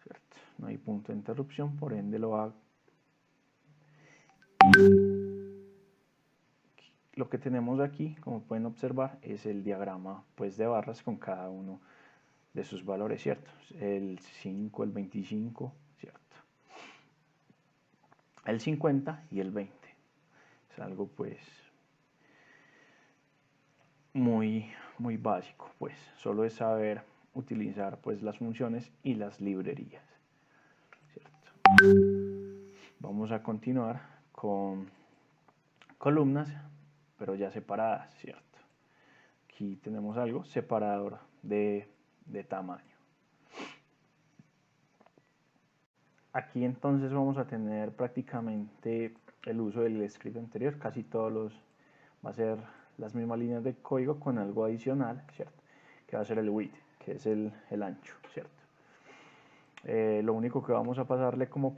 ¿cierto? No hay punto de interrupción, por ende lo va a... Lo que tenemos aquí, como pueden observar, es el diagrama pues de barras con cada uno de sus valores, ¿cierto? El 5, el 25, ¿cierto? El 50 y el 20. Es algo pues muy básico, pues solo es saber utilizar pues las funciones y las librerías, ¿cierto? Vamos a continuar con columnas, pero ya separadas, ¿cierto? Aquí tenemos algo separador de tamaño. Aquí entonces vamos a tener prácticamente el uso del script anterior, casi todos va a ser las mismas líneas de código con algo adicional, ¿cierto? Que va a ser el width, que es el ancho, ¿cierto? Lo único que vamos a pasarle como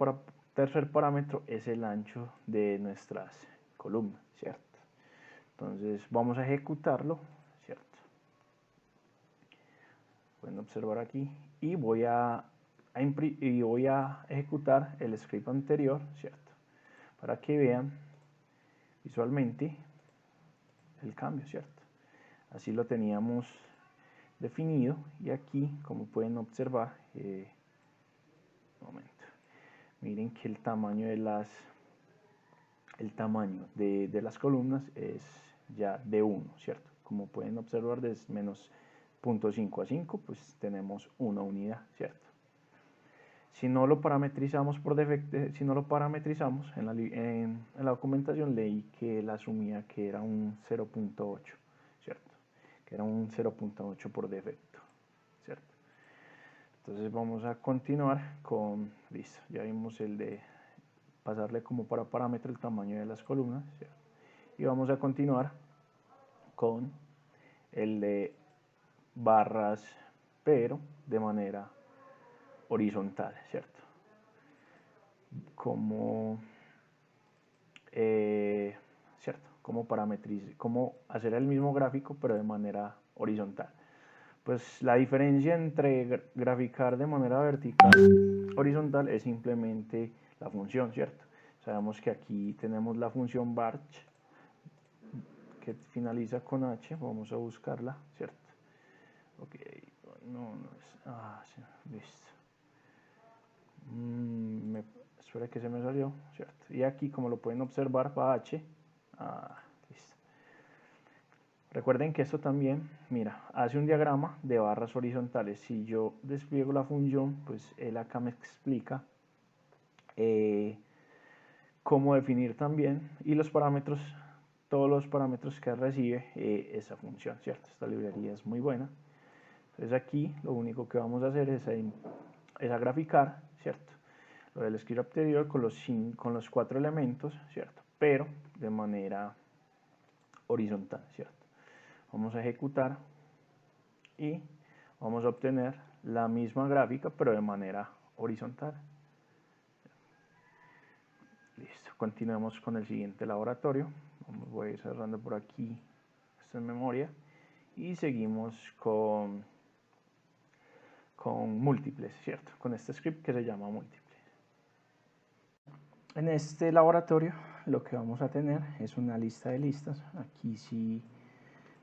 tercer parámetro es el ancho de nuestras columnas, ¿cierto? Entonces vamos a ejecutarlo, ¿cierto? Pueden observar aquí y voy a ejecutar el script anterior, ¿cierto? Para que vean visualmente el cambio, ¿cierto? Así lo teníamos definido, y aquí, como pueden observar, un momento, miren que el tamaño de las columnas es ya de 1, ¿cierto? Como pueden observar, desde menos 0.5 a 5, pues tenemos una unidad, ¿cierto? Si no lo parametrizamos por defecto, si no lo parametrizamos, en la documentación leí que él asumía que era un 0.8, ¿cierto? Que era un 0.8 por defecto, ¿cierto? Entonces vamos a continuar con, listo, ya vimos el de pasarle como para parámetro el tamaño de las columnas, ¿cierto? Y vamos a continuar con el de barras, pero de manera horizontal, ¿cierto? Como ¿cierto? Cómo hacer el mismo gráfico pero de manera horizontal. Pues la diferencia entre graficar de manera vertical horizontal es simplemente la función, ¿cierto? Sabemos que aquí tenemos la función barch que finaliza con h, vamos a buscarla, ¿cierto? Ok, no es, sí, listo. Espera que se me salió, ¿cierto? Y aquí, como lo pueden observar, va h. Listo. Recuerden que esto también, mira, hace un diagrama de barras horizontales. Si yo despliego la función, pues él acá me explica cómo definir también, y los parámetros, todos los parámetros que recibe esa función, ¿cierto? Esta librería es muy buena. Entonces aquí lo único que vamos a hacer es a graficar, ¿cierto? Lo del script anterior con los 4 elementos, ¿cierto? Pero de manera horizontal, ¿cierto? Vamos a ejecutar y vamos a obtener la misma gráfica pero de manera horizontal. Listo, continuemos con el siguiente laboratorio. Voy a ir cerrando por aquí esta memoria y seguimos con múltiples, ¿cierto? Con este script que se llama múltiples. En este laboratorio lo que vamos a tener es una lista de listas. Aquí sí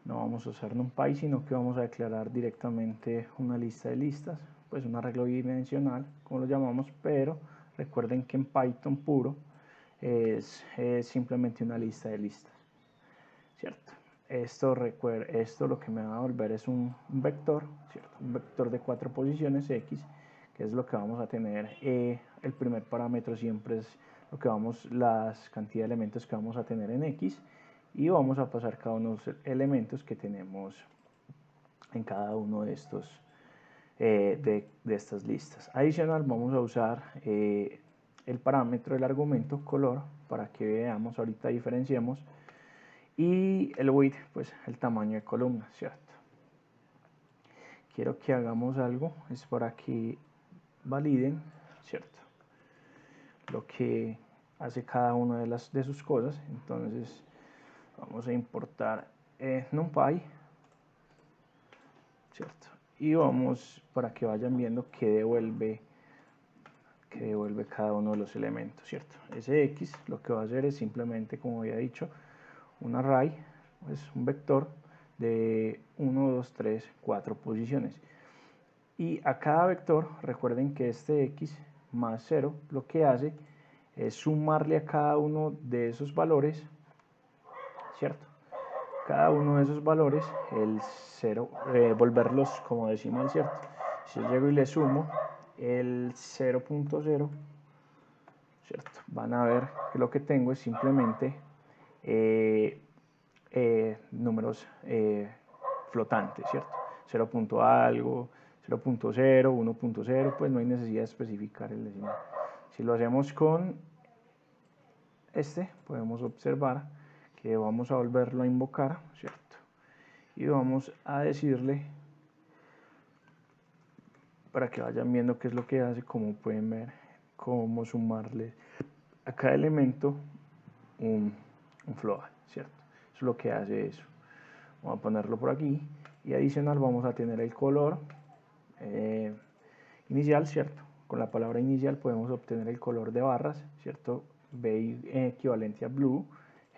no vamos a usar NumPy, sino que vamos a declarar directamente una lista de listas, pues un arreglo bidimensional, como lo llamamos, pero recuerden que en Python puro es simplemente una lista de listas, ¿cierto? Esto lo que me va a volver es un vector, ¿cierto? Un vector de 4 posiciones x, que es lo que vamos a tener. El primer parámetro siempre es la cantidad de elementos que vamos a tener en x, y vamos a pasar cada uno de los elementos que tenemos en cada uno de estos de estas listas. Adicional, vamos a usar el parámetro del argumento color para que veamos, ahorita diferenciemos, y el width, pues el tamaño de columna, ¿cierto? Quiero que hagamos algo, es para que validen, ¿cierto? Lo que hace cada una de sus cosas. Entonces vamos a importar NumPy, ¿cierto? Y vamos, para que vayan viendo que devuelve cada uno de los elementos, ¿cierto? Ese x lo que va a hacer es simplemente, como había dicho, un array, es un vector de 1, 2, 3, 4 posiciones. Y a cada vector, recuerden que este x más 0 lo que hace es sumarle a cada uno de esos valores, ¿cierto? Cada uno de esos valores, el 0, volverlos como decimal, ¿cierto? Si yo llego y le sumo el 0.0, ¿cierto? Van a ver que lo que tengo es simplemente números flotantes, ¿cierto? 0. algo, 0.0, 1.0, pues no hay necesidad de especificar el decimal. Si lo hacemos con podemos observar que vamos a volverlo a invocar, ¿cierto? Y vamos a decirle, para que vayan viendo qué es lo que hace, como pueden ver, cómo sumarle a cada elemento un float, ¿cierto? Eso es lo que hace eso. Vamos a ponerlo por aquí, y adicional vamos a tener el color inicial, ¿cierto? Con la palabra inicial podemos obtener el color de barras, ¿cierto? B equivalente a blue,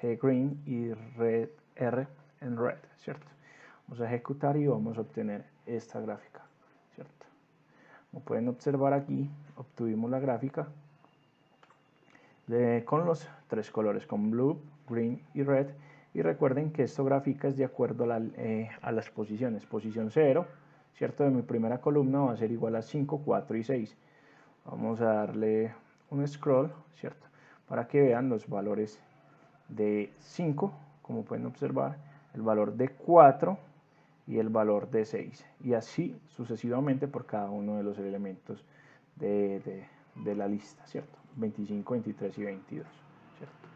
G green y red R en red, ¿cierto? Vamos a ejecutar y vamos a obtener esta gráfica, ¿cierto? Como pueden observar aquí, obtuvimos la gráfica con los tres colores, con blue, green y red. Y recuerden que esto gráfica es de acuerdo a las posiciones. Posición 0, ¿cierto? De mi primera columna va a ser igual a 5, 4 y 6. Vamos a darle un scroll, ¿cierto? Para que vean los valores de 5, como pueden observar, el valor de 4 y el valor de 6. Y así sucesivamente por cada uno de los elementos de la lista, ¿cierto? 25, 23 y 22, ¿cierto?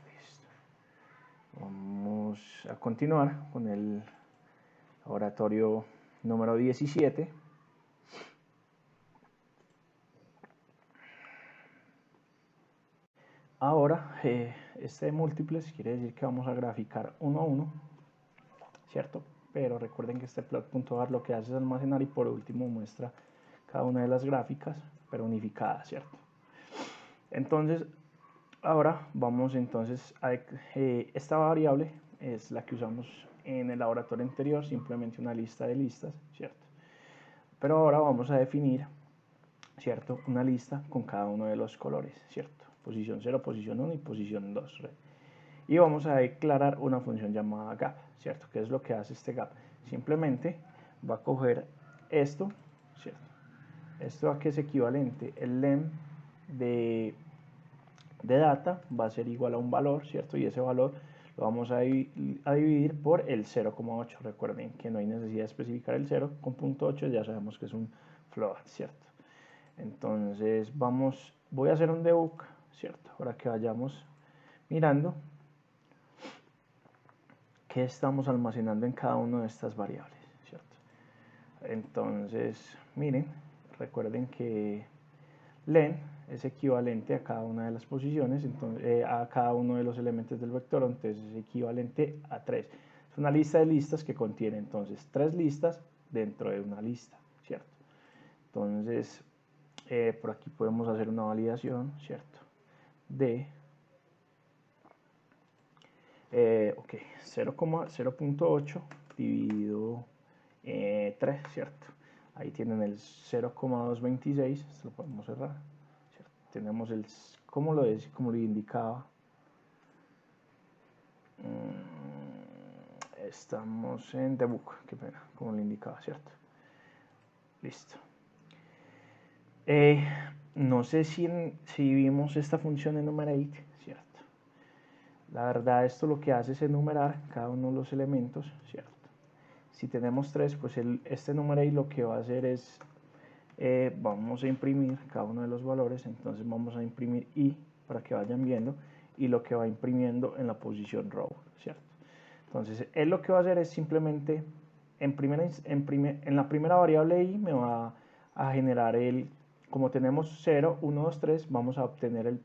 Listo. Vamos a continuar con el laboratorio número 17. Ahora, este de múltiples quiere decir que vamos a graficar uno a uno, ¿cierto? Pero recuerden que este plot.var lo que hace es almacenar y por último muestra cada una de las gráficas, pero unificadas, ¿cierto? Entonces, ahora vamos entonces a esta variable es la que usamos en el laboratorio anterior, simplemente una lista de listas, ¿cierto? Pero ahora vamos a definir, ¿cierto? Una lista con cada uno de los colores, ¿cierto? Posición 0, posición 1 y posición 2. Y vamos a declarar una función llamada gap, ¿cierto? ¿Qué es lo que hace este gap? Simplemente va a coger esto, ¿cierto? Esto a que es equivalente, el lem de data va a ser igual a un valor, ¿cierto? Y ese valor lo vamos a dividir por el 0,8. Recuerden que no hay necesidad de especificar el 0 con punto 8, ya sabemos que es un float, ¿cierto? Entonces voy a hacer un debug, ¿cierto? Para que vayamos mirando qué estamos almacenando en cada una de estas variables, ¿cierto? Entonces, miren, recuerden que len es equivalente a cada una de las posiciones, entonces, a cada uno de los elementos del vector, entonces es equivalente a 3. Es una lista de listas que contiene entonces 3 listas dentro de una lista, ¿cierto? Entonces, por aquí podemos hacer una validación, ¿cierto? De 0,0.8 dividido 3, ¿cierto? Ahí tienen el 0,226, esto lo podemos cerrar, ¿cierto? Tenemos el, como lo indicaba, estamos en debug, qué pena, como lo indicaba, ¿cierto? Listo. No sé si vimos esta función enumerate, ¿cierto? La verdad, esto lo que hace es enumerar cada uno de los elementos, ¿cierto? Si tenemos 3, pues este enumerate lo que va a hacer es, vamos a imprimir cada uno de los valores, entonces vamos a imprimir i para que vayan viendo, y lo que va imprimiendo en la posición row, ¿cierto? Entonces, él lo que va a hacer es simplemente, en la primera variable i me va a generar como tenemos 0, 1, 2, 3, vamos a obtener el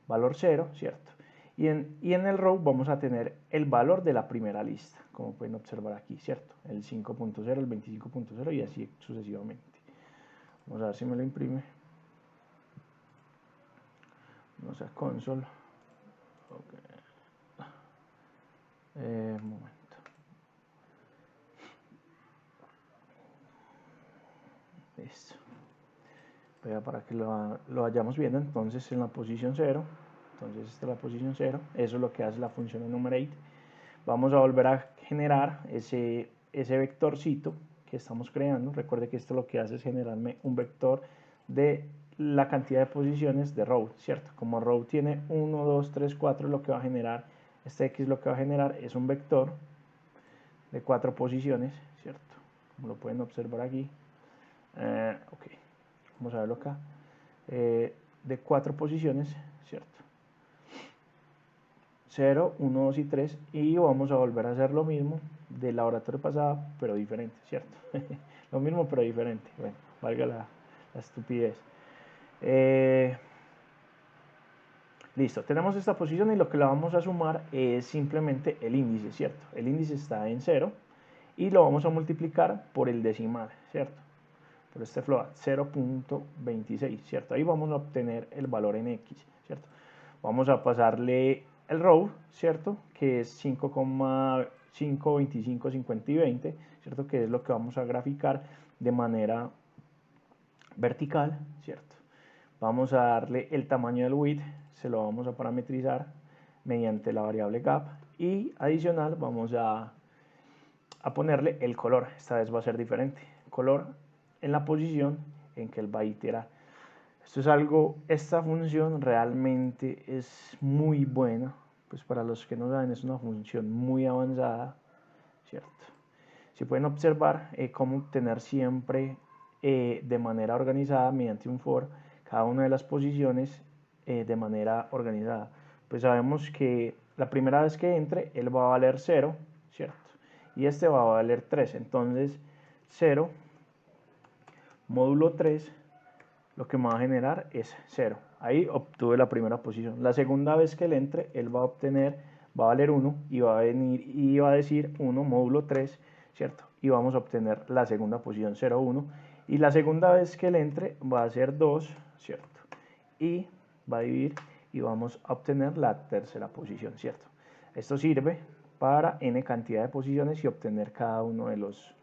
valor 0, ¿cierto? Y en el row vamos a tener el valor de la primera lista, como pueden observar aquí, ¿cierto? El 5.0, el 25.0 y así sucesivamente. Vamos a ver si me lo imprime. Vamos a console. Okay. Un momento. Listo. Para que lo vayamos viendo, entonces en la posición 0, entonces esta es la posición 0, eso es lo que hace la función enumerate. Vamos a volver a generar ese vectorcito que estamos creando. Recuerde que esto lo que hace es generarme un vector de la cantidad de posiciones de row, ¿cierto? Como row tiene 1, 2, 3, 4, lo que va a generar, este x lo que va a generar es un vector de 4 posiciones, ¿cierto? Como lo pueden observar aquí. Ok, vamos a verlo acá. De 4 posiciones, ¿cierto? 0, 1, 2 y 3, y vamos a volver a hacer lo mismo del laboratorio pasado, pero diferente, ¿cierto? Lo mismo, pero diferente. Bueno, valga la estupidez. Listo, tenemos esta posición y lo que la vamos a sumar es simplemente el índice, ¿cierto? El índice está en 0 y lo vamos a multiplicar por el decimal, ¿cierto? Por este float, 0.26, ¿cierto? Ahí vamos a obtener el valor en x, ¿cierto? Vamos a pasarle el row, ¿cierto? Que es 5,5, 25, 50 y 20, ¿cierto? Que es lo que vamos a graficar de manera vertical, ¿cierto? Vamos a darle el tamaño del width, se lo vamos a parametrizar mediante la variable gap y adicional vamos a ponerle el color. Esta vez va a ser diferente, color en la posición en que él va a iterar. Esto es algo, esta función realmente es muy buena, pues para los que no saben es una función muy avanzada, ¿cierto? Si pueden observar cómo obtener siempre de manera organizada mediante un for cada una de las posiciones de manera organizada. Pues sabemos que la primera vez que entre él va a valer 0, ¿cierto? Y este va a valer 3, entonces 0 módulo 3 lo que me va a generar es 0. Ahí obtuve la primera posición. La segunda vez que él entre, él va a obtener, va a valer 1 y va a venir y va a decir 1 módulo 3, ¿cierto? Y vamos a obtener la segunda posición 0, 1. Y la segunda vez que él entre va a ser 2, ¿cierto? Y va a dividir y vamos a obtener la tercera posición, ¿cierto? Esto sirve para n cantidad de posiciones y obtener cada uno de los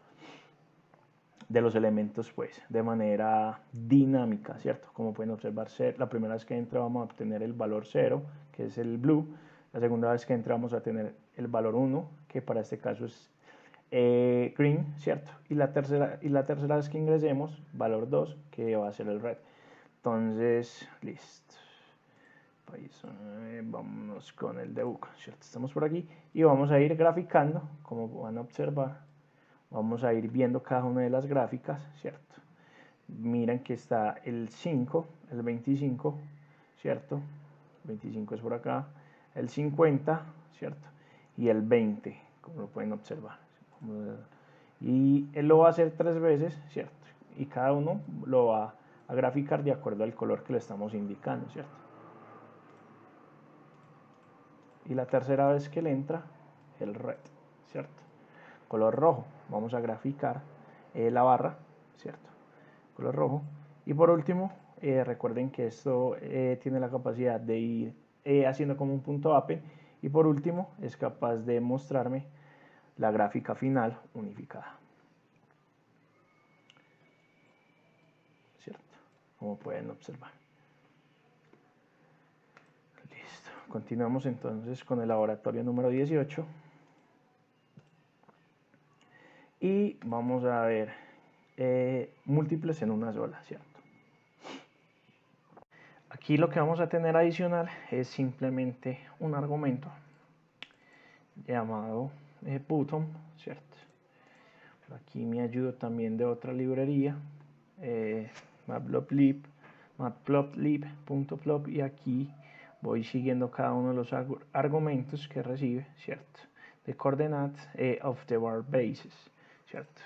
elementos pues de manera dinámica, ¿cierto? Como pueden observar, la primera vez que entra vamos a obtener el valor 0, que es el blue. La segunda vez que entra vamos a tener el valor 1, que para este caso es green, ¿cierto? Y la tercera vez que ingresemos, valor 2, que va a ser el red. Entonces, listo. Vámonos con el debug, ¿cierto? Estamos por aquí y vamos a ir graficando, como van a observar. Vamos a ir viendo cada una de las gráficas, ¿cierto? Miren que está el 5, el 25, ¿cierto? El 25 es por acá, el 50, ¿cierto? Y el 20, como lo pueden observar. Y él lo va a hacer 3 veces, ¿cierto? Y cada uno lo va a graficar de acuerdo al color que le estamos indicando, ¿cierto? Y la tercera vez que le entra, el red, ¿cierto? Color rojo, vamos a graficar la barra, ¿cierto? Color rojo. Y por último, recuerden que esto tiene la capacidad de ir haciendo como un punto append. Y por último, es capaz de mostrarme la gráfica final unificada, ¿cierto? Como pueden observar. Listo. Continuamos entonces con el laboratorio número 18. Y vamos a ver múltiples en una sola, ¿cierto? Aquí lo que vamos a tener adicional es simplemente un argumento llamado button, ¿cierto? Por aquí me ayudo también de otra librería, matplotlib.plot, y aquí voy siguiendo cada uno de los argumentos que recibe, ¿cierto? The coordinates of the var bases, ¿cierto?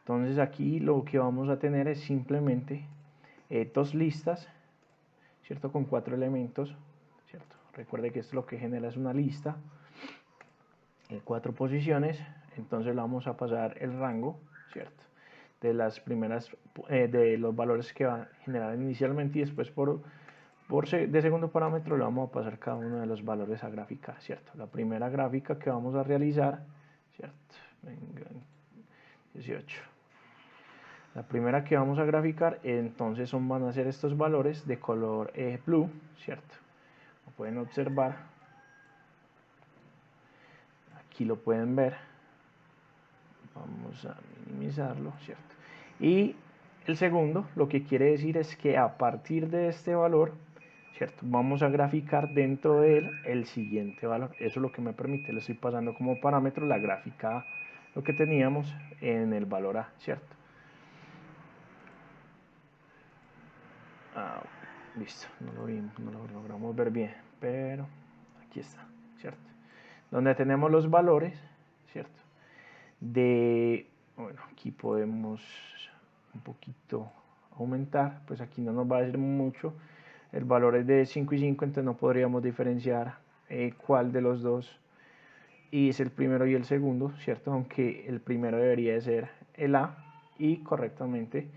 Entonces aquí lo que vamos a tener es simplemente dos listas, ¿cierto? Con 4 elementos, ¿cierto? Recuerde que esto lo que genera es una lista, 4 posiciones. Entonces le vamos a pasar el rango, ¿cierto? De las primeras, de los valores que va a generar inicialmente, y después de segundo parámetro le vamos a pasar cada uno de los valores a graficar, ¿cierto? La primera gráfica que vamos a realizar, ¿cierto? Venga, 18. La primera que vamos a graficar, entonces van a ser estos valores de color blue, ¿cierto? Como pueden observar, aquí lo pueden ver. Vamos a minimizarlo, ¿cierto? Y el segundo, lo que quiere decir es que a partir de este valor, ¿cierto? Vamos a graficar dentro de él el siguiente valor. Eso es lo que me permite, le estoy pasando como parámetro la gráfica, lo que teníamos en el valor A, ¿cierto? Listo, no lo logramos ver bien, pero aquí está, ¿cierto? Donde tenemos los valores, ¿cierto? Bueno, aquí podemos un poquito aumentar, pues aquí no nos va a decir mucho. El valor es de 5 y 5, entonces no podríamos diferenciar cuál de los dos y es el primero y el segundo, ¿cierto? Aunque el primero debería de ser el A, y correctamente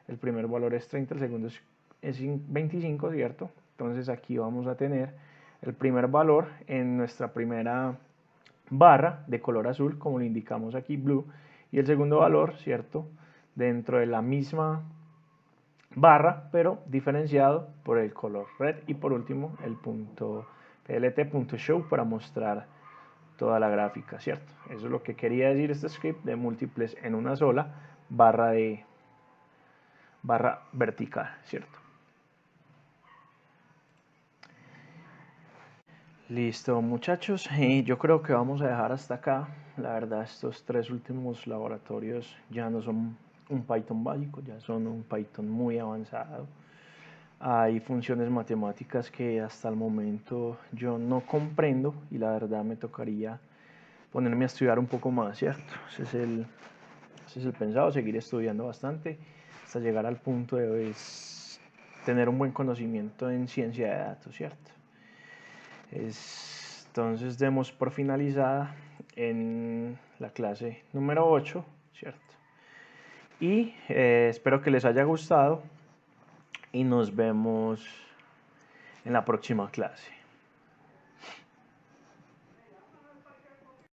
el primer valor es 30, el segundo es 25, ¿cierto? Entonces aquí vamos a tener el primer valor en nuestra primera barra de color azul, como lo indicamos aquí, blue, y el segundo valor, ¿cierto?, dentro de la misma barra, pero diferenciado por el color red, y por último el punto plt.show para mostrar toda la gráfica, ¿cierto? Eso es lo que quería decir este script de múltiples en una sola barra vertical, ¿cierto? Listo, muchachos, yo creo que vamos a dejar hasta acá. La verdad, estos 3 últimos laboratorios ya no son un Python básico, ya son un Python muy avanzado. Hay funciones matemáticas que hasta el momento yo no comprendo y la verdad me tocaría ponerme a estudiar un poco más, ¿cierto? Ese es el pensado, seguir estudiando bastante hasta llegar al punto de tener un buen conocimiento en ciencia de datos, ¿cierto? Entonces demos por finalizada en la clase número 8, ¿cierto? Y espero que les haya gustado y nos vemos en la próxima clase.